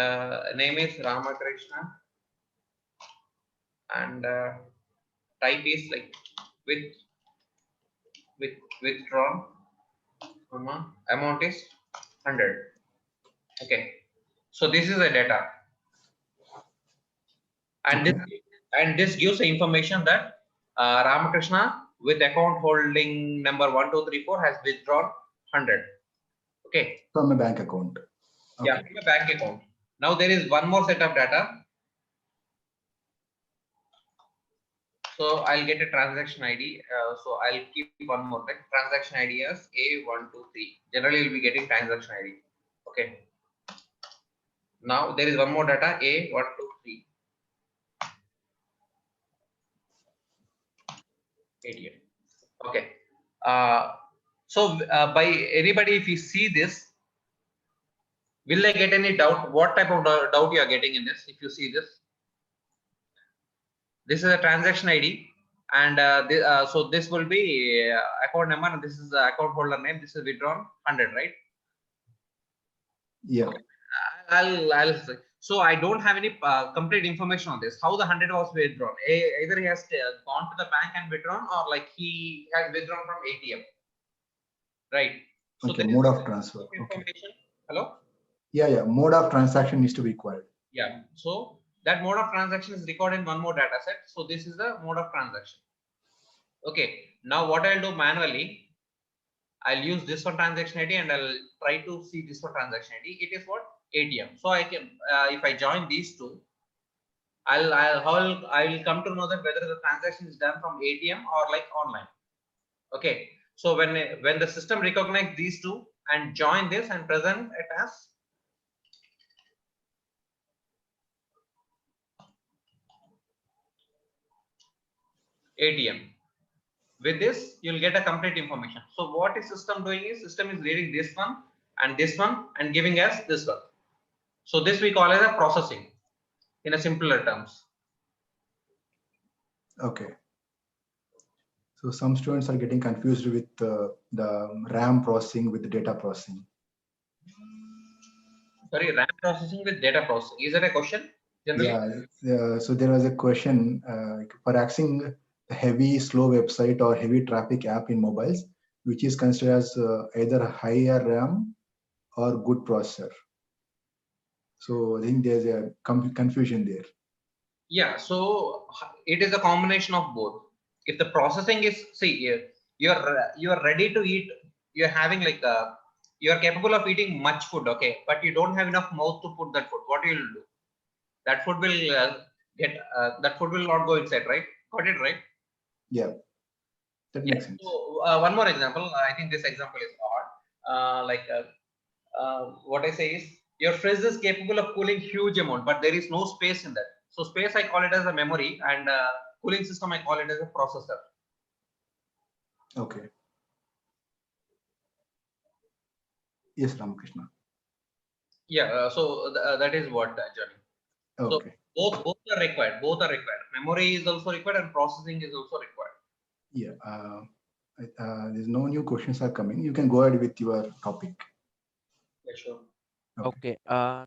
name is Ramakrishna, and type is like withdrawn. Amount is 100. Okay, so this is the data, and this gives the information that Ramakrishna with account holding number 1234 has withdrawn 100. Okay. From a bank account. Okay. Yeah, from a bank account. Now there is one more set of data. So I'll get a transaction ID. So I'll keep one more like transaction ID as A123. Generally, you'll be getting transaction ID. Okay. Now there is one more data A123. ATM. Okay. So by anybody, if you see this, will I get any doubt? What type of doubt you are getting in this? If you see this, this is a transaction ID, and so this will be account number, and this is the account holder name. This is withdrawn 100, right? Yeah. Okay. I'll so I don't have any complete information on this. How the 100 was withdrawn? Either he has gone to the bank and withdrawn, or like he has withdrawn from ATM, right? So okay, mode of transfer. Information. Okay. Hello. Yeah. Mode of transaction needs to be required. Yeah. So that mode of transaction is recorded in one more data set. So this is the mode of transaction. Okay. Now what I'll do manually, I'll use this one transaction ID and I'll try to see this one transaction ID. It is what? ATM. So I can, if I join these two, I will come to know that whether the transaction is done from ATM or like online. Okay. So when the system recognize these two and join this and present it as ATM. With this, you'll get a complete information. So what is system doing is system is reading this one and giving us this one. So this we call as a processing in a simpler terms. Okay. So some students are getting confused with the RAM processing with the data processing. Sorry, RAM processing with data processing. Is that a question? Generally? Yeah. So there was a question for accessing a heavy, slow website or heavy traffic app in mobiles, which is considered as either a higher RAM or good processor. So I think there's a confusion there. Yeah, so it is a combination of both. If the processing is, see, you're ready to eat, you're having like you're capable of eating much food, okay, but you don't have enough mouth to put that food. What will you do? That food will that food will not go inside, right? Got it, right? Yeah, that makes sense. So one more example. I think this example is odd. What I say is your fridge is capable of cooling huge amount, but there is no space in that. So space I call it as a memory, and cooling system I call it as a processor. Okay. Yes, Ramakrishna. Yeah. That is what Johnny. Okay. So both are required. Both are required. Memory is also required, and processing is also required. Yeah. There's no new questions are coming. You can go ahead with your topic. Yeah, sure. Okay.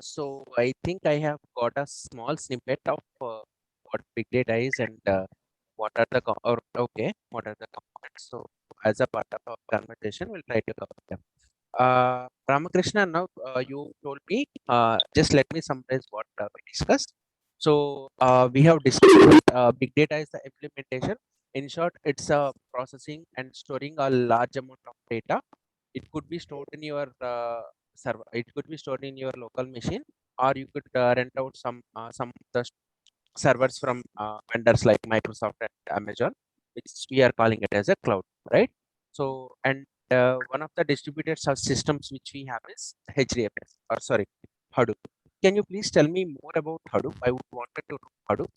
So I think I have got a small snippet of what big data is and what are the what are the components. So as a part of our conversation, we'll try to cover them. Ramakrishna, now you told me. Just let me summarize what we discussed. So we have discussed big data is the implementation. In short, it's processing and storing a large amount of data. It could be stored in your server. It could be stored in your local machine, or you could rent out some of the servers from vendors like Microsoft and Amazon, which we are calling it as a cloud, right? So, and one of the distributed systems which we have is HDFS, or sorry, Hadoop. Can you please tell me more about Hadoop? I would wanted to know Hadoop.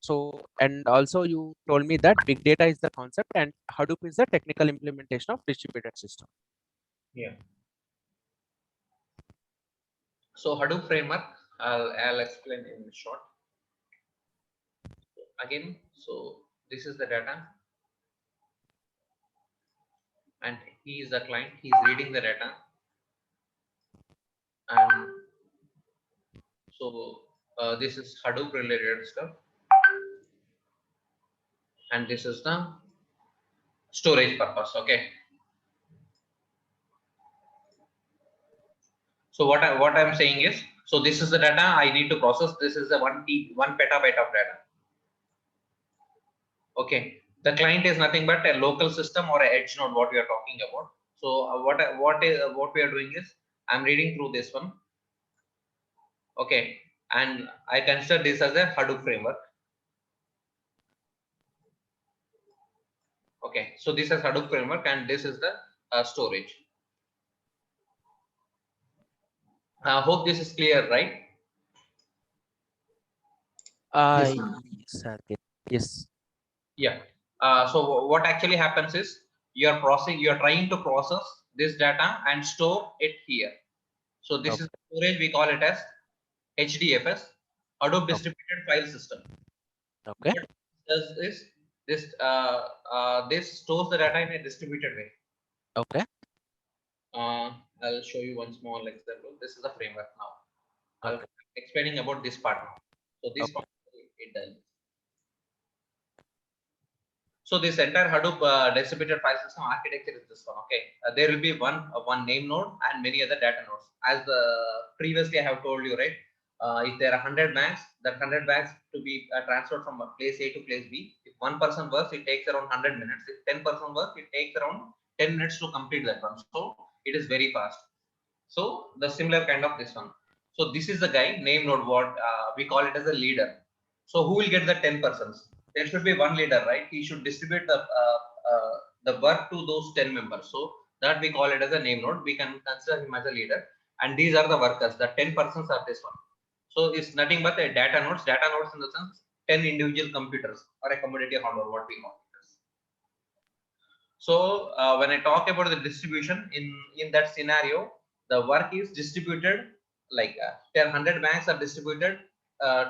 So, and also you told me that big data is the concept and Hadoop is the technical implementation of distributed system. Yeah. So Hadoop framework, I'll explain in short. Again, so this is the data, and he is the client. He's reading the data, and so this is Hadoop related stuff, and this is the storage purpose. Okay. So what I'm saying is, so this is the data I need to process. This is the 1 petabyte of data. Okay, the client is nothing but a local system or an edge node. What we are talking about. So what we are doing is I'm reading through this one. Okay, and I consider this as a Hadoop framework. Okay, so this is Hadoop framework, and this is the storage. I hope this is clear, right? Yes, Yes, okay. Yes. Yeah. So what actually happens is you're trying to process this data and store it here. So this is storage. We call it as HDFS, Hadoop Distributed File System. Okay. What it does is this stores the data in a distributed way. Okay. I'll show you one small example. This is a framework now. I'll Okay. explaining about this part now. So this part it does. So this entire Hadoop distributed file system architecture is this one. Okay, there will be one name node and many other data nodes. As previously I have told you, right? If there are 100 bags, that 100 bags to be transferred from place A to place B. If one person works, it takes around 100 minutes. If 10% works, it takes around 10 minutes to complete that one. So it is very fast. So the similar kind of this one. So this is the guy name node. What we call it as a leader. So who will get the 10%? There should be one leader, right? He should distribute the work to those 10 members. So that we call it as a name node. We can consider him as a leader. And these are the workers. The 10 persons are this one. So it's nothing but a data nodes. Data nodes in the sense 10 individual computers or a commodity hardware, what we call it. So when I talk about the distribution in that scenario, the work is distributed like 100 banks are distributed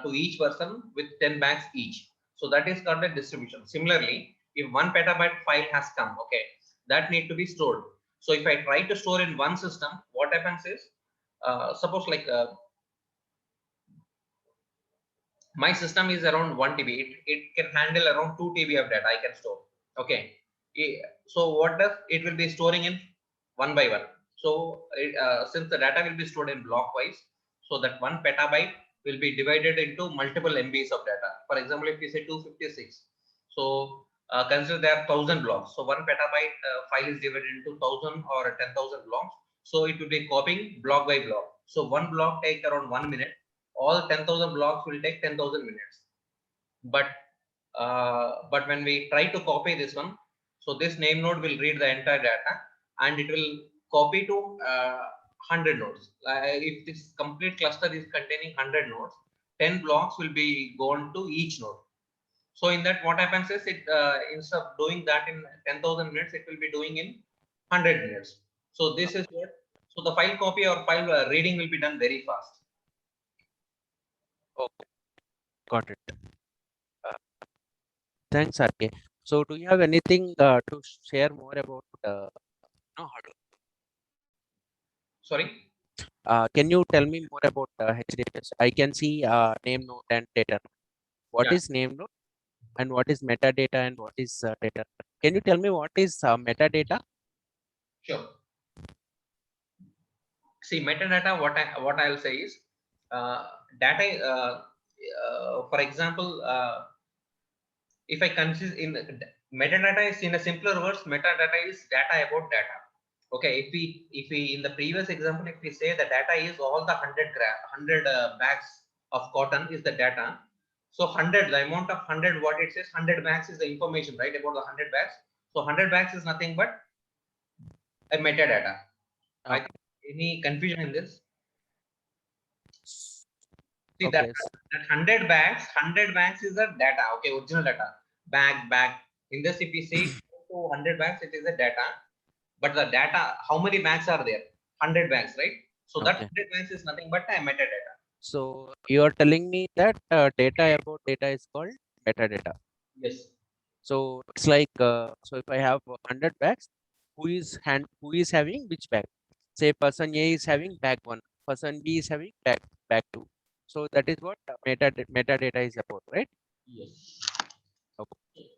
to each person with 10 banks each. So that is called a distribution. Similarly, if 1 petabyte file has come, okay, that need to be stored. So if I try to store in one system, what happens is, suppose like my system is around 1 TB. It can handle around 2 TB of data I can store. Okay. So what does it will be storing in one by one. So since the data will be stored in block wise, so that 1 petabyte will be divided into multiple MBs of data. For example, if we say 256, so consider there are 1000 blocks. So 1 petabyte file is divided into 1000 or 10,000 blocks. So it will be copying block by block. So one block take around 1 minute. All 10,000 blocks will take 10,000 minutes. But when we try to copy this one, so this name node will read the entire data and it will copy to 100 nodes. If this complete cluster is containing 100 nodes, 10 blocks will be gone to each node. So in that, what happens is it instead of doing that in 10,000 minutes, it will be doing in 100 minutes. So this is what. So the file copy or file reading will be done very fast. Okay, got it. Thanks, RK. So, do you have anything to share more about Hadoop? Sorry. Can you tell me more about HDFS? I can see name node and data node. What Yeah. is name node and what is metadata and what is data? Can you tell me what is metadata? Sure. See, metadata, what I'll say is data. For example, if I consider in metadata is in a simpler words, metadata is data about data. Okay, if we in the previous example, if we say the data is all the 100 bags of cotton is the data. So 100, the amount of 100, what it says, 100 bags is the information, right, about the 100 bags. So 100 bags is nothing but a metadata. Okay. Any confusion in this? See Okay. that 100 bags is the data. Okay, original data. Bag. In this, if we say 100 bags, it is a data. But the data, how many bags are there? 100 bags, right? So that 100 bags is nothing but a metadata. So you are telling me that data about data is called metadata. Yes. So it's like so if I have 100 bags, who is having which bag? Say person A is having bag 1, person B is having bag 2. So that is what metadata is about, right? Yes. Okay.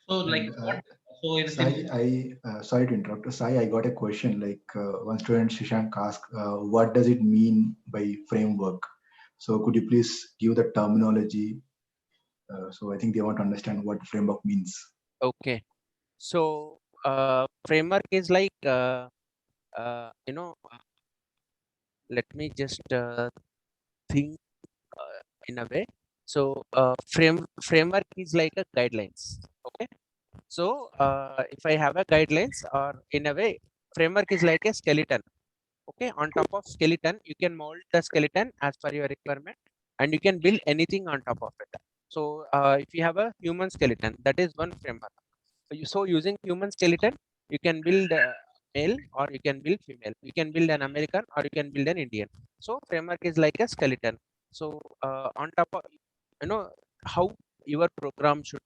So like And, what? So in Sai, sorry to interrupt. Sai, I got a question. Like one student, Shishank, asked, what does it mean by framework? So could you please give the terminology? So I think they want to understand what framework means. Okay. So framework is like let me just think in a way. So framework is like a guidelines. Okay. So if I have a guidelines, or in a way, framework is like a skeleton. Okay, on top of skeleton, you can mold the skeleton as per your requirement, and you can build anything on top of it. So if you have a human skeleton, that is one framework. So using human skeleton, you can build male or you can build female. You can build an American or you can build an Indian. So framework is like a skeleton. So on top of how your program should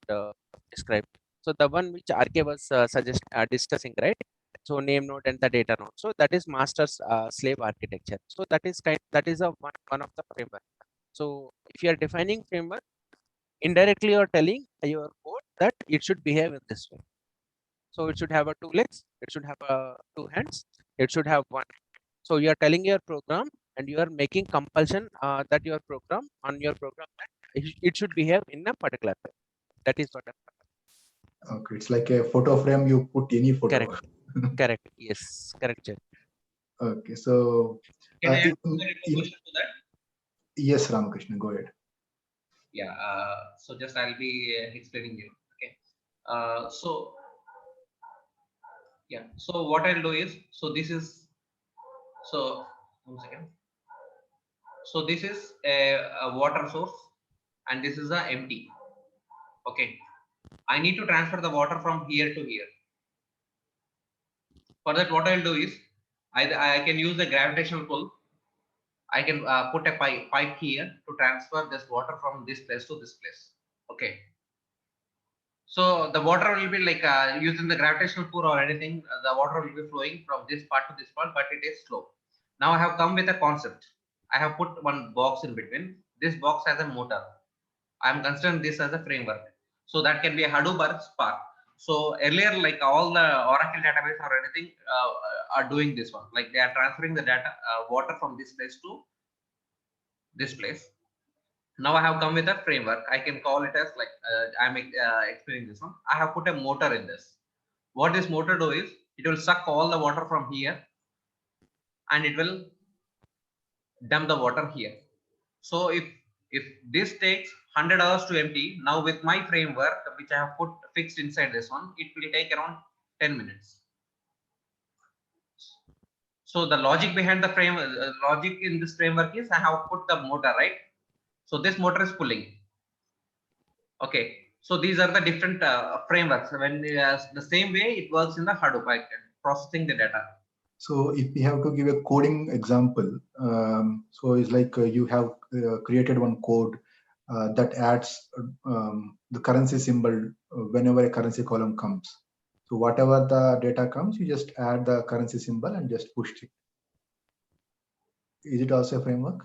describe. So the one which RK was discussing, right? So name node and the data node. So that is master's slave architecture. So that is a one of the framework. So if you are defining framework, indirectly you are telling your code that it should behave in this way. So it should have a 2 legs, it should have 2 hands, it should have 1. So you are telling your program and you are making compulsion that your program that it should behave in a particular way. That is what Okay, it's like a photo frame. You put any photo. correct. Correct. Yes, correct. Jay. Okay, so can I add in- question to that? yes, Ramakrishna, go ahead. Yeah. So just I'll be explaining you. Okay. So Yeah. So what I'll do is, so this is, so 1 second. So this is a water source and this is a empty. Okay. I need to transfer the water from here to here. For that, what I'll do is, I can use the gravitational pull. I can put a pipe here to transfer this water from this place to this place. Okay. So the water will be like using the gravitational pull or anything, the water will be flowing from this part to this part, but it is slow. Now I have come with a concept. I have put one box in between. This box has a motor. I am considering this as a framework. So that can be a Hadoop or Spark. So earlier, like all the Oracle database or anything are doing this one. Like they are transferring the data, water from this place to this place. Now I have come with a framework. I can call it as like I'm explaining this one. I have put a motor in this. What this motor do is it will suck all the water from here and it will dump the water here. So if this takes 100 hours to empty, now with my framework which I have put fixed inside this one, it will take around 10 minutes. So the logic behind the logic in this framework is I have put the motor, right? So this motor is pulling. Okay, so these are the different frameworks. When the same way it works in the Hadoop, processing the data. So if we have to give a coding example, so it's like you have created one code that adds the currency symbol whenever a currency column comes. So whatever the data comes, you just add the currency symbol and just push it. Is it also a framework?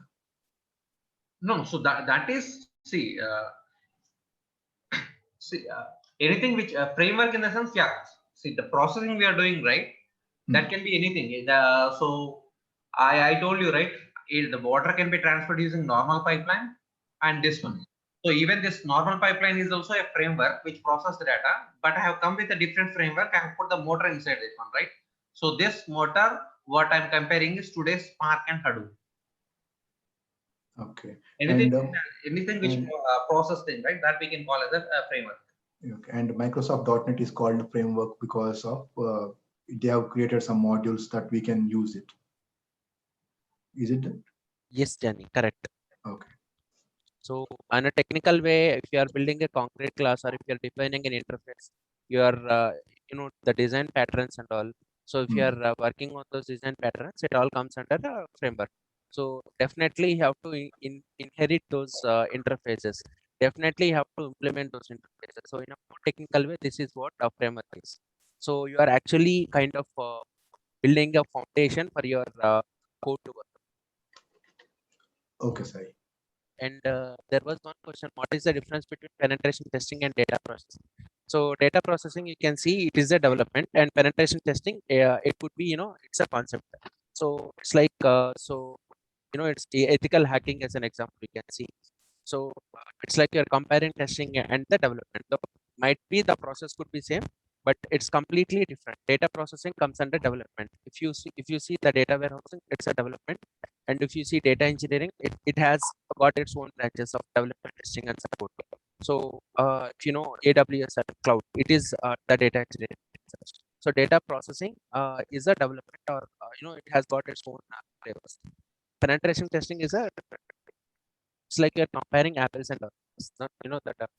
No, so that is, see, anything which framework in the sense, yeah. See, the processing we are doing, right? That can be anything. So I told you, right? The water can be transferred using normal pipeline and this one. So even this normal pipeline is also a framework which processes the data, but I have come with a different framework. I have put the motor inside this one, right? So this motor, what I'm comparing is today's Spark and Hadoop. Okay. Anything, anything which process thing, right? That we can call as a framework. Okay. And Microsoft.NET is called a framework because of they have created some modules that we can use it. Is it? Yes, Jenny, correct. Okay. So on a technical way, if you are building a concrete class or if you're defining an interface, you are, the design patterns and all. So if you are working on those design patterns, it all comes under the framework. So definitely you have to inherit those interfaces. Definitely you have to implement those interfaces. So in a more technical way, this is what a framework is. So you are actually kind of building a foundation for your code to work. Okay, sorry. And there was one question: what is the difference between penetration testing and data processing? So data processing, you can see it is a development, and penetration testing, it could be, it's a concept. So it's like, it's the ethical hacking as an example you can see. So it's like you're comparing testing and the development. Though might be the process could be same, but it's completely different. Data processing comes under development. If you see the data warehousing, it's a development, and if you see data engineering, it has got its own branches of development, testing, and support. So if you know AWS and cloud, it is the data engineering. So data processing is a development, or it has got its own flavors. Penetration testing is it's like you're comparing apples and oranges. That.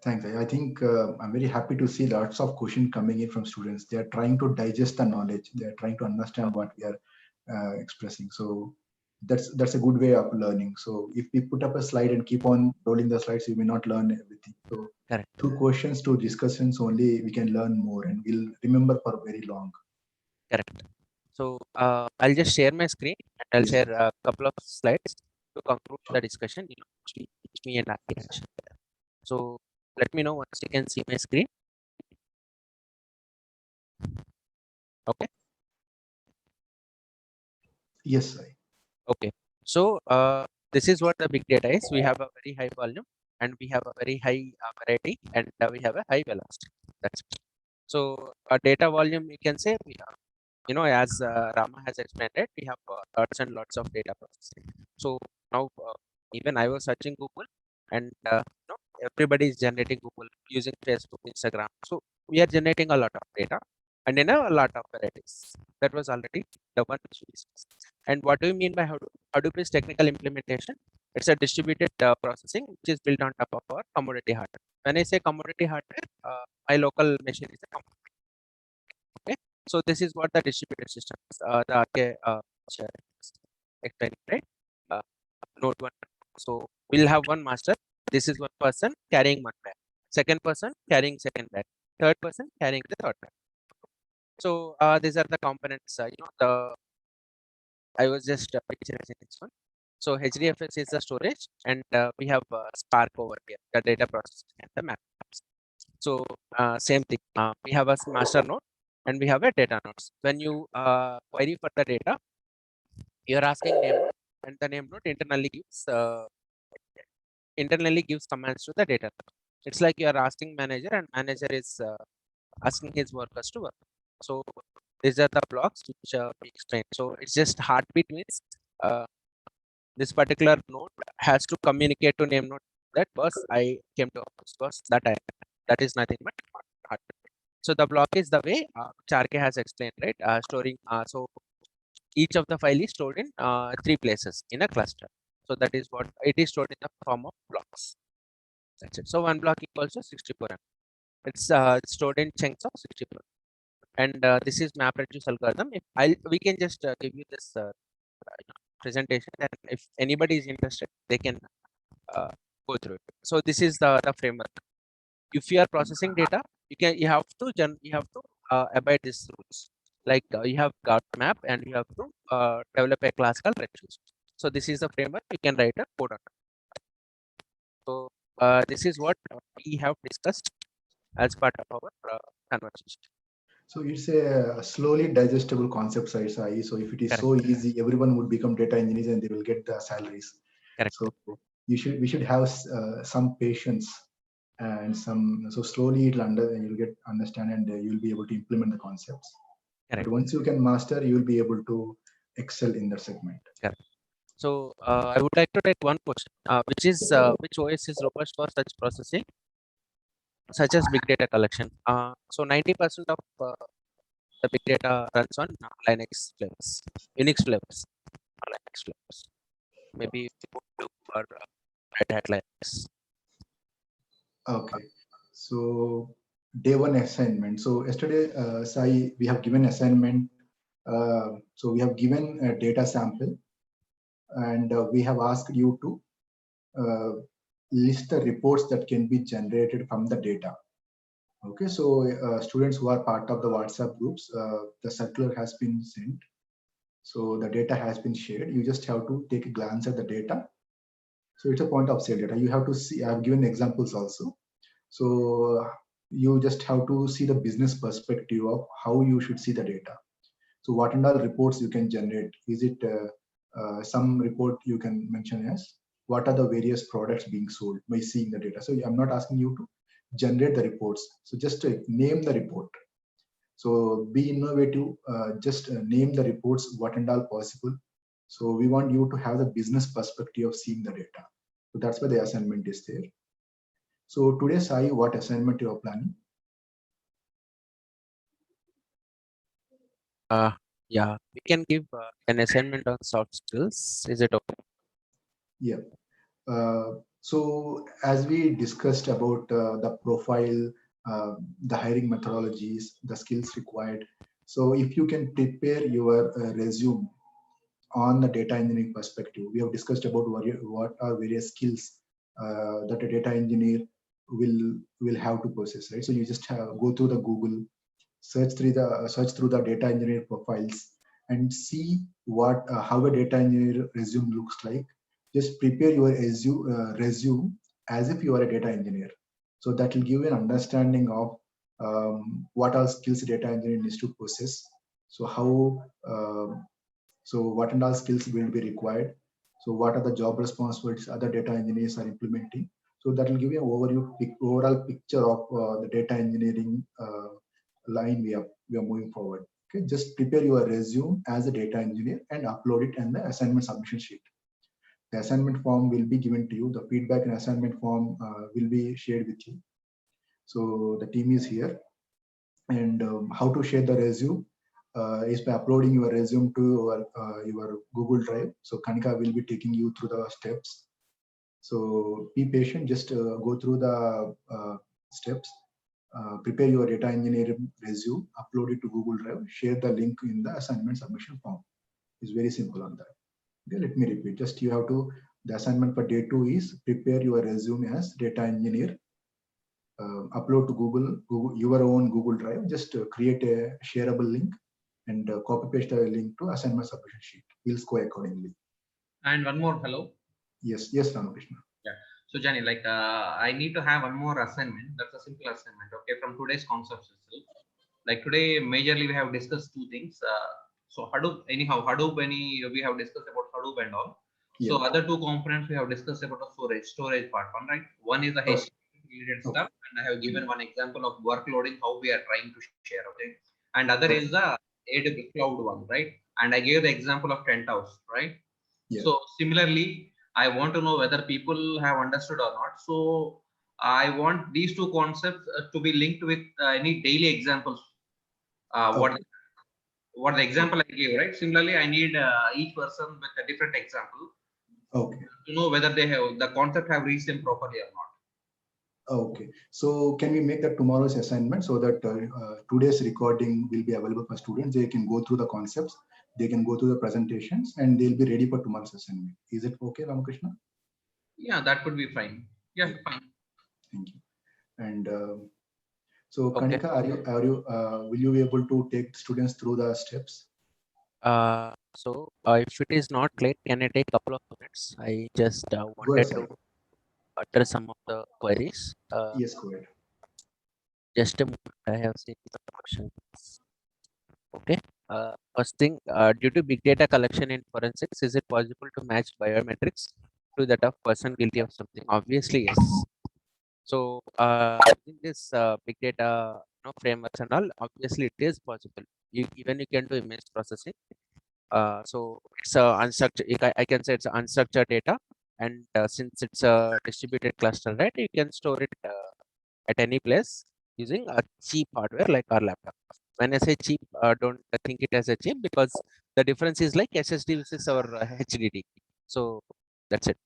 Thanks. I think I'm very happy to see lots of questions coming in from students. They are trying to digest the knowledge. They are trying to understand what we are expressing. So that's a good way of learning. So if we put up a slide and keep on rolling the slides, we may not learn everything. So Correct. Through questions to discussions only, we can learn more and we'll remember for very long. Correct. So I'll just share my screen and I'll Yes. share a couple of slides to conclude the discussion. Which me and Aki can share. So let me know once you can see my screen. Okay. Yes, sir. Okay. So this is what the big data is. We have a very high volume and we have a very high variety, and we have a high velocity. That's it. So a data volume, you can say, we have, as Rama has explained it, we have lots and lots of data processing. So now even I was searching Google, and everybody is generating Google using Facebook, Instagram. So we are generating a lot of data and in a lot of varieties. That was already the one which we discussed. And what do you mean by Hadoop? Hadoop is technical implementation. It's a distributed processing which is built on top of our commodity hardware. When I say commodity hardware, my local machine is a commodity. Okay, so this is what the distributed system is. Explain, right? Node 1. So we'll have one master. This is one person carrying one bag. Second person carrying second bag. Third person carrying the third bag. So these are the components. I was just picturizing this one. So HDFS is the storage, and we have Spark over here, the data processing and the maps. So same thing. We have a master node and we have a data nodes. When you query for the data, you're asking name node, and the name node internally gives commands to the data node. It's like you are asking manager, and manager is asking his workers to work. So these are the blocks which we explained. So it's just heartbeat means this particular node has to communicate to name node that boss I came to office, boss that is nothing but heartbeat. So the block is the way Charke has explained, right? Storing. So each of the file is stored in 3 places in a cluster. So that is what it is stored in the form of blocks. That's it. So one block equals to 64 MB. It's stored in chunks of 64. And this is MapReduce algorithm. If we can just give you this presentation, and if anybody is interested, they can go through it. So this is the framework. If you are processing data, you have to abide these rules. Like you have got map, and you have to develop a class called reduce. So this is the framework. You can write a code on it. So this is what we have discussed as part of our conversation. So it's a slowly digestible concept, Sai. So if it is Correct. so easy, everyone would become data engineers and they will get the salaries. Correct. So we should have some patience and so slowly you'll get understand, and you'll be able to implement the concepts. Correct. But once you can master, you'll be able to excel in that segment. Correct. So I would like to take one question, which OS is robust for such processing, such as big data collection. So 90% of the big data runs on Linux flavors, Unix flavors, Linux flavors. Maybe Ubuntu or Red Hat Linux. Okay, so day one assignment. So yesterday, Sai, we have given assignment. So we have given a data sample, and we have asked you to list the reports that can be generated from the data. Okay, so students who are part of the WhatsApp groups, the circular has been sent. So the data has been shared. You just have to take a glance at the data. So it's a point of sale data. You have to see, I've given examples also. So you just have to see the business perspective of how you should see the data. So what and all reports you can generate? Is it some report you can mention as what are the various products being sold by seeing the data? So I'm not asking you to generate the reports. So just name the report. So be innovative, just name the reports, what and all possible. So we want you to have the business perspective of seeing the data. So that's why the assignment is there. So today, Sai, what assignment you are planning? Yeah, we can give an assignment on soft skills. Is it okay? Yeah. So as we discussed about the profile, the hiring methodologies, the skills required. So if you can prepare your resume on the data engineering perspective, we have discussed about what are various skills that a data engineer will have to possess, right? So you just go through the Google, search through the data engineer profiles, and see what how a data engineer resume looks like. Just prepare your resume as if you are a data engineer. So that will give you an understanding of what are skills a data engineer needs to possess. So how so what and all skills will be required. So what are the job responsibilities other data engineers are implementing. So that will give you an overall picture of the data engineering line we are moving forward. Okay, just prepare your resume as a data engineer and upload it in the assignment submission sheet. The assignment form will be given to you. The feedback and assignment form will be shared with you. So the team is here. And how to share the resume is by uploading your resume to your Google Drive. So Kanika will be taking you through the steps. So be patient, just go through the steps, prepare your data engineering resume, upload it to Google Drive, share the link in the assignment submission form. It's very simple on that. Okay, let me repeat, just you have to, the assignment for day 2 is prepare your resume as data engineer, upload to Google, your own Google Drive, just create a shareable link and copy paste the link to assignment submission sheet. We'll score accordingly. And one more, hello. Yes, Ramakrishna. Yeah. So Johnny, like I need to have one more assignment. That's a simple assignment. Okay, from today's concepts itself. Like today, majorly we have discussed two things. So Hadoop, anyhow, Hadoop, we have discussed about Hadoop and all. So Yeah. other two components we have discussed about the storage part. One, right? One is the HTTP related stuff, and I have given one example of workloading, how we are trying to share. Okay, and other is the AWS cloud one, right? And I gave the example of 10,000, right? Yeah. So similarly, I want to know whether people have understood or not. So I want these two concepts to be linked with any daily examples. What the example I gave, right? Similarly, I need each person with a different example. Okay. To know whether they have the concept have reached them properly or not. Okay, so can we make that tomorrow's assignment so that today's recording will be available for students? They can go through the concepts, they can go through the presentations, and they'll be ready for tomorrow's assignment. Is it okay, Ramakrishna? Yeah, that could be fine. Yeah, fine. Thank you. And so, Okay. Kanika, will you be able to take students through the steps? So if it is not late, can I take a couple of minutes? I just wanted to address some of the queries. Yes, go ahead. Just a moment, I have seen some questions. Okay. First thing, due to big data collection in forensics, is it possible to match biometrics to that of person guilty of something? Obviously, yes. So in this big data frameworks and all, obviously it is possible. Even you can do image processing. So it's a unstructured. I can say it's unstructured data, and since it's a distributed cluster, right? You can store it at any place using a cheap hardware like our laptop. When I say cheap, don't think it as a cheap, because the difference is like SSD versus our HDD. So that's it.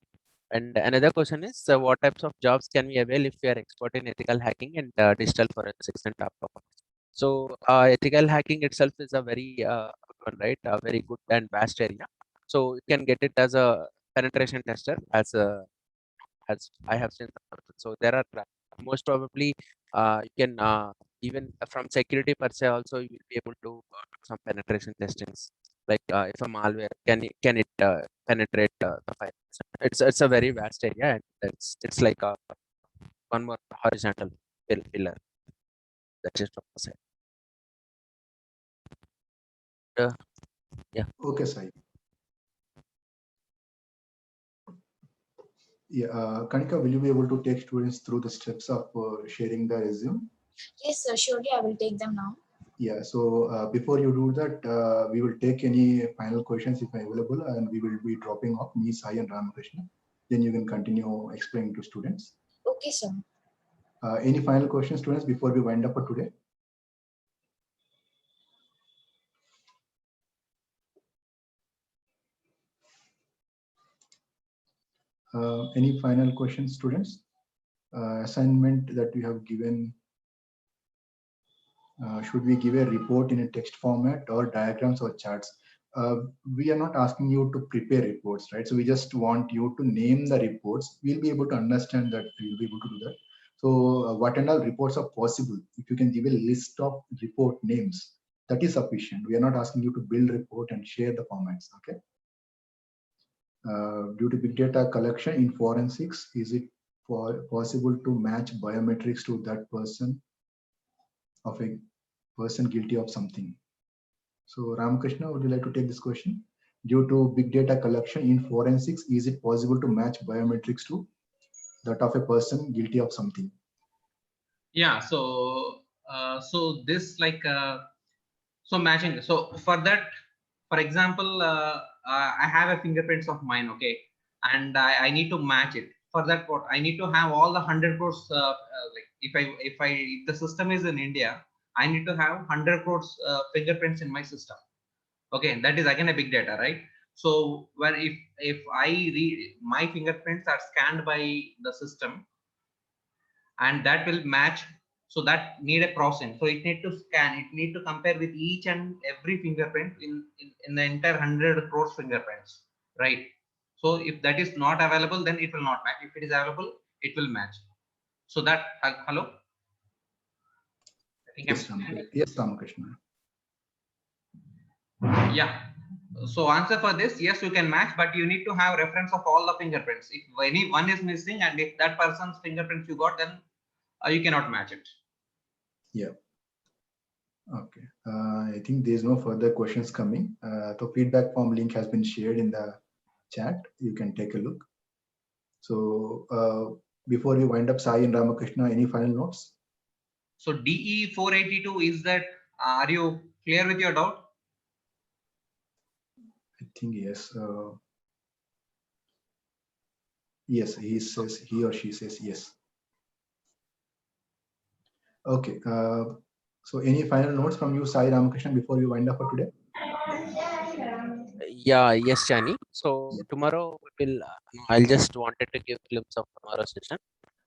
And another question is, what types of jobs can we avail if we are expert in ethical hacking and digital forensics and top performance? So ethical hacking itself is a very good one, right? A very good and vast area. So you can get it as a penetration tester, as I have seen. So there are most probably you can even from security per se also you will be able to do some penetration testings. Like if a malware can it penetrate the file? It's a very vast area, and it's like a one more horizontal pillar. That's just from the side. Yeah. Okay, Sai. Yeah, Kanika, will you be able to take students through the steps of sharing the resume? Yes, sir. Surely I will take them now. Yeah, so before you do that, we will take any final questions if available, and we will be dropping off me, Sai, and Ramakrishna. Then you can continue explaining to students. Okay, sir. Any final questions, students, before we wind up for today? Any final questions, students? Assignment that we have given, should we give a report in a text format or diagrams or charts? We are not asking you to prepare reports, right? So we just want you to name the reports. We'll be able to understand that, we'll be able to do that. So what and all reports are possible? If you can give a list of report names, that is sufficient. We are not asking you to build report and share the formats, okay? Due to big data collection in forensics, is it possible to match biometrics to that person, of a person guilty of something? So Ramakrishna, would you like to take this question? Due to big data collection in forensics, is it possible to match biometrics to that of a person guilty of something? Yeah. So so this like so matching. So for that, for example, I have a fingerprints of mine. Okay. and I need to match it. For that, what I need to have all the 100 crores. Like if the system is in India, I need to have 100 crores fingerprints in my system. Okay, that is again a big data, right? So when if I read my fingerprints are scanned by the system, and that will match, so that need a processing. So it need to scan, it need to compare with each and every fingerprint in the entire 100 crores fingerprints, right? So if that is not available, then it will not match. If it is available, it will match. So that hello, I think Yes, Ramakrishna. Yeah. So answer for this, yes, you can match, but you need to have reference of all the fingerprints. If any one is missing and if that person's fingerprints you got, then you cannot match it. Yeah. Okay. I think there's no further questions coming. The feedback form link has been shared in the chat. You can take a look. So before you wind up, Sai and Ramakrishna, any final notes? So DE 482 is that, are you clear with your doubt? I think yes. Yes, he or she says yes. Okay. So any final notes from you, Sai, Ramakrishna, before you wind up for today? Yeah, yes, Chani. So tomorrow I'll just wanted to give glimpse of tomorrow's session.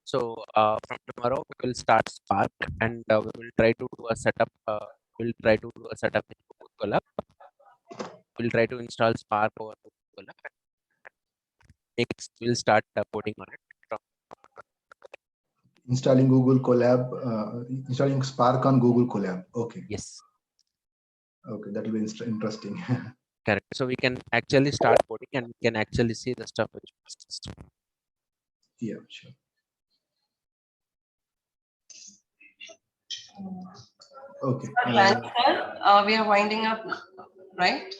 So from tomorrow we will start Spark, and we will try to do a setup. We'll try to do a setup in Google Colab. We'll try to install Spark over Google Colab. Next, we'll start coding on it. Installing Google Colab, installing Spark on Google Colab. Okay. Yes. Okay, that will be interesting. Correct. So we can actually start coding and we can actually see the stuff which we discussed. Yeah, sure. Okay. We are winding up, right?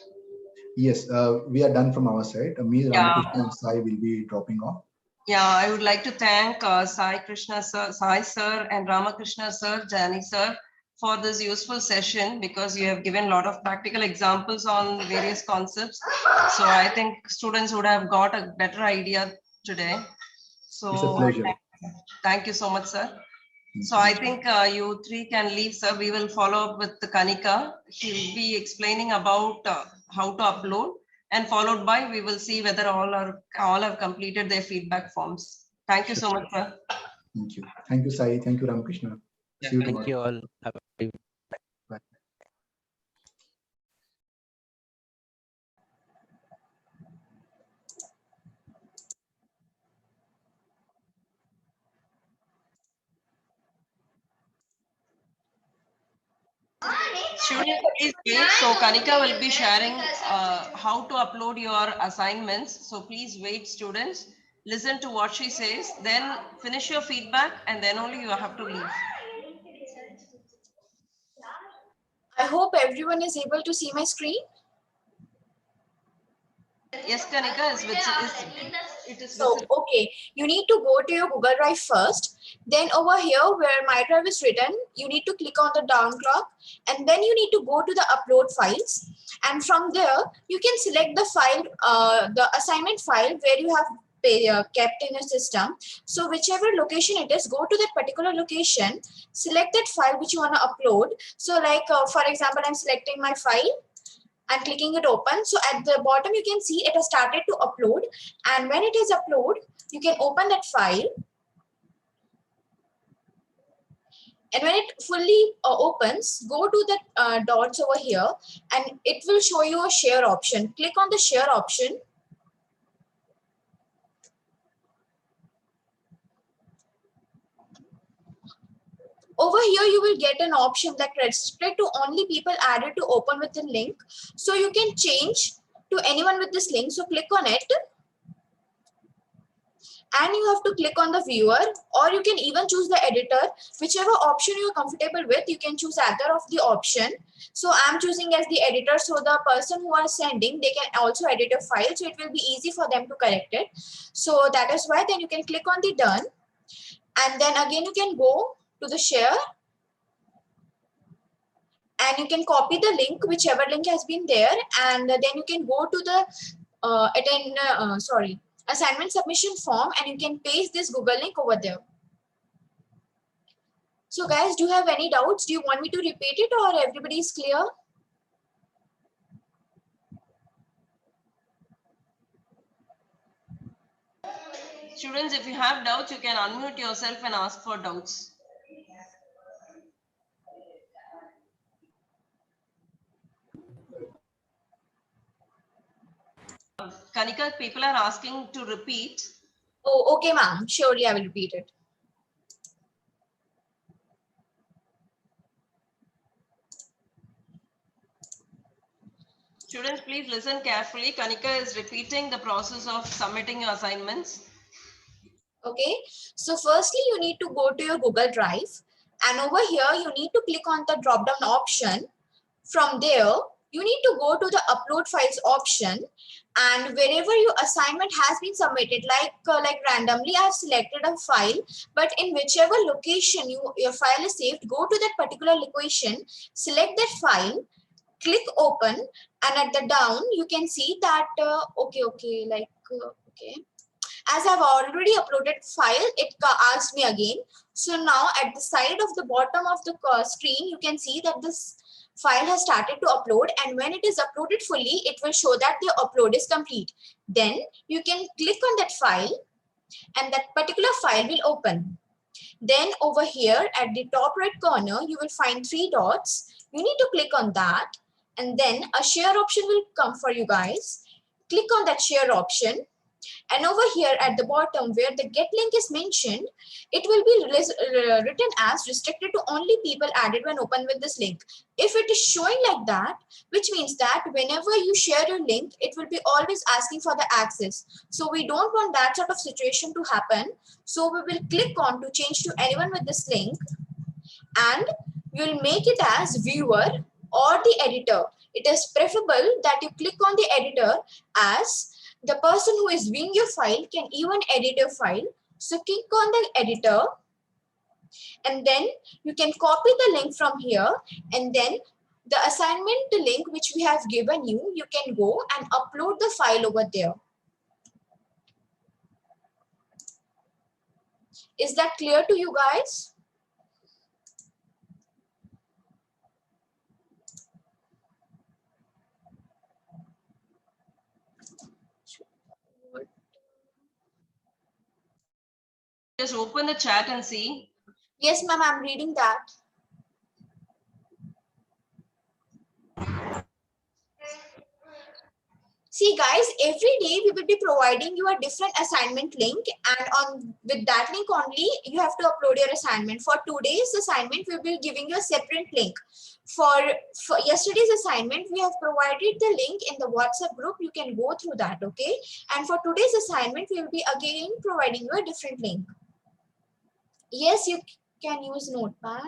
Yes, we are done from our side. Me, Yeah. Ramakrishna and Sai will be dropping off. Yeah, I would like to thank Sai Krishna sir, Sai sir, and Ramakrishna sir, Jani sir, for this useful session, because you have given a lot of practical examples on various concepts. So I think students would have got a better idea today. So It's a pleasure. Thank you so much, sir. So I think you three can leave, sir. We will follow up with the Kanika. She will be explaining about how to upload, and followed by we will see whether all have completed their feedback forms. Thank you so much, sir. Thank you. Thank you, Sai. Thank you, Ramakrishna. Yeah, See you Thank tomorrow. you all. Have a good evening. Students, please wait. So Kanika will be sharing how to upload your assignments. So please wait, students. Listen to what she says, then finish your feedback, and then only you have to leave. I hope everyone is able to see my screen. Yes, Kanika, it is So, visible. okay, you need to go to your Google Drive first. Then over here where My Drive is written, you need to click on the down clock, and then you need to go to the upload files. And from there, you can select the file, the assignment file where you have kept in your system. So whichever location it is, go to that particular location, select that file which you want to upload. So like, for example, I'm selecting my file and clicking it open. So at the bottom, you can see it has started to upload. And when it is upload, you can open that file. And when it fully opens, go to the dots over here and it will show you a share option. Click on the share option. Over here, you will get an option that restrict to only people added to open with the link. So you can change to anyone with this link. So click on it. And you have to click on the viewer, or you can even choose the editor. Whichever option you're comfortable with, you can choose either of the option. So I'm choosing as the editor, so the person who are sending, they can also edit a file, so it will be easy for them to correct it. So that is why then you can click on the done, and then again you can go to the share, and you can copy the link, whichever link has been there, and then you can go to the assignment submission form, and you can paste this Google link over there. So guys, do you have any doubts? Do you want me to repeat it, or everybody is clear? Students, if you have doubts, you can unmute yourself and ask for doubts. Kanika, people are asking to repeat. Oh, okay, ma'am. Surely I will repeat it. Students, please listen carefully. Kanika is repeating the process of submitting your assignments. Okay, so firstly, you need to go to your Google Drive, and over here, you need to click on the drop down option. From there, you need to go to the upload files option, and wherever your assignment has been submitted, like randomly I have selected a file, but in whichever location your file is saved, go to that particular location, select that file, click open, and at the down you can see that okay, as I've already uploaded file, it asked me again. So now at the side of the bottom of the screen, you can see that this file has started to upload, and when it is uploaded fully, it will show that the upload is complete. Then you can click on that file, and that particular file will open. Then over here at the top right corner, you will find 3 dots. You need to click on that, and then a share option will come for you guys. Click on that share option. And over here at the bottom where the get link is mentioned, it will be written as restricted to only people added when open with this link. If it is showing like that, which means that whenever you share your link, it will be always asking for the access. So we don't want that sort of situation to happen. So we will click on to change to anyone with this link, and we will make it as viewer or the editor. It is preferable that you click on the editor, as the person who is viewing your file can even edit your file. So click on the editor, and then you can copy the link from here, and then the assignment link which we have given you, you can go and upload the file over there. Is that clear to you guys? Just open the chat and see. Yes, ma'am, I'm reading that. See guys, every day we will be providing you a different assignment link, and on with that link only you have to upload your assignment. For today's assignment, we will be giving you a separate link. For yesterday's assignment, we have provided the link in the WhatsApp group. You can go through that, okay? And for today's assignment, we will be again providing you a different link. Yes, you can use Notepad.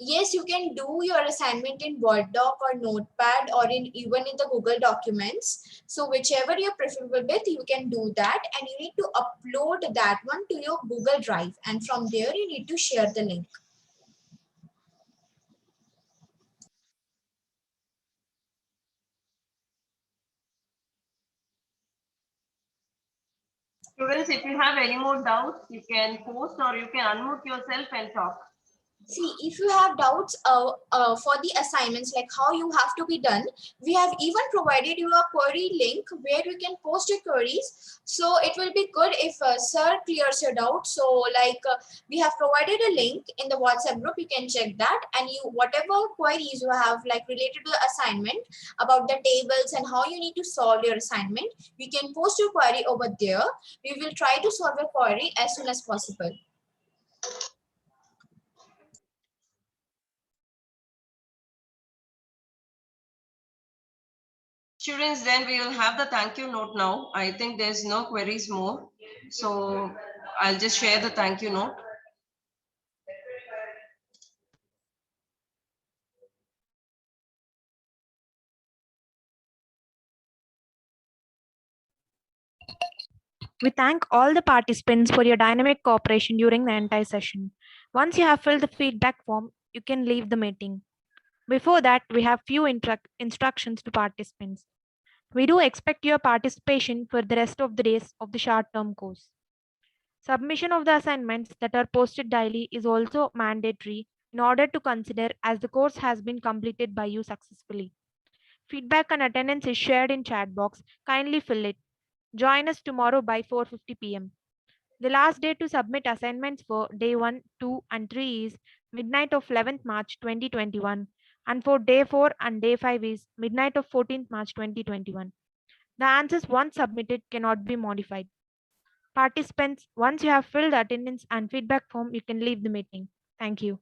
Yes, you can do your assignment in Word doc or Notepad, or even in the Google Documents. So whichever you're preferable with, you can do that, and you need to upload that one to your Google Drive, and from there you need to share the link. Students, if you have any more doubts, you can post or you can unmute yourself and talk. See, if you have doubts for the assignments, like how you have to be done, we have even provided you a query link where you can post your queries. So it will be good if sir clears your doubt. So we have provided a link in the WhatsApp group. You can check that, and you whatever queries you have like related to the assignment about the tables and how you need to solve your assignment, you can post your query over there. We will try to solve your query as soon as possible. Students, then we will have the thank you note now. I think there's no queries more. So I'll just share the thank you note. We thank all the participants for your dynamic cooperation during the entire session. Once you have filled the feedback form, you can leave the meeting. Before that, we have few instructions to participants. We do expect your participation for the rest of the days of the short-term course. Submission of the assignments that are posted daily is also mandatory in order to consider as the course has been completed by you successfully. Feedback and attendance is shared in chat box. Kindly fill it. Join us tomorrow by 4:50 p.m. The last day to submit assignments for day 1, 2, and 3 is midnight of 11th March 2021, and for day 4 and day 5 is midnight of 14th March 2021. The answers once submitted cannot be modified. Participants, once you have filled the attendance and feedback form, you can leave the meeting. Thank you.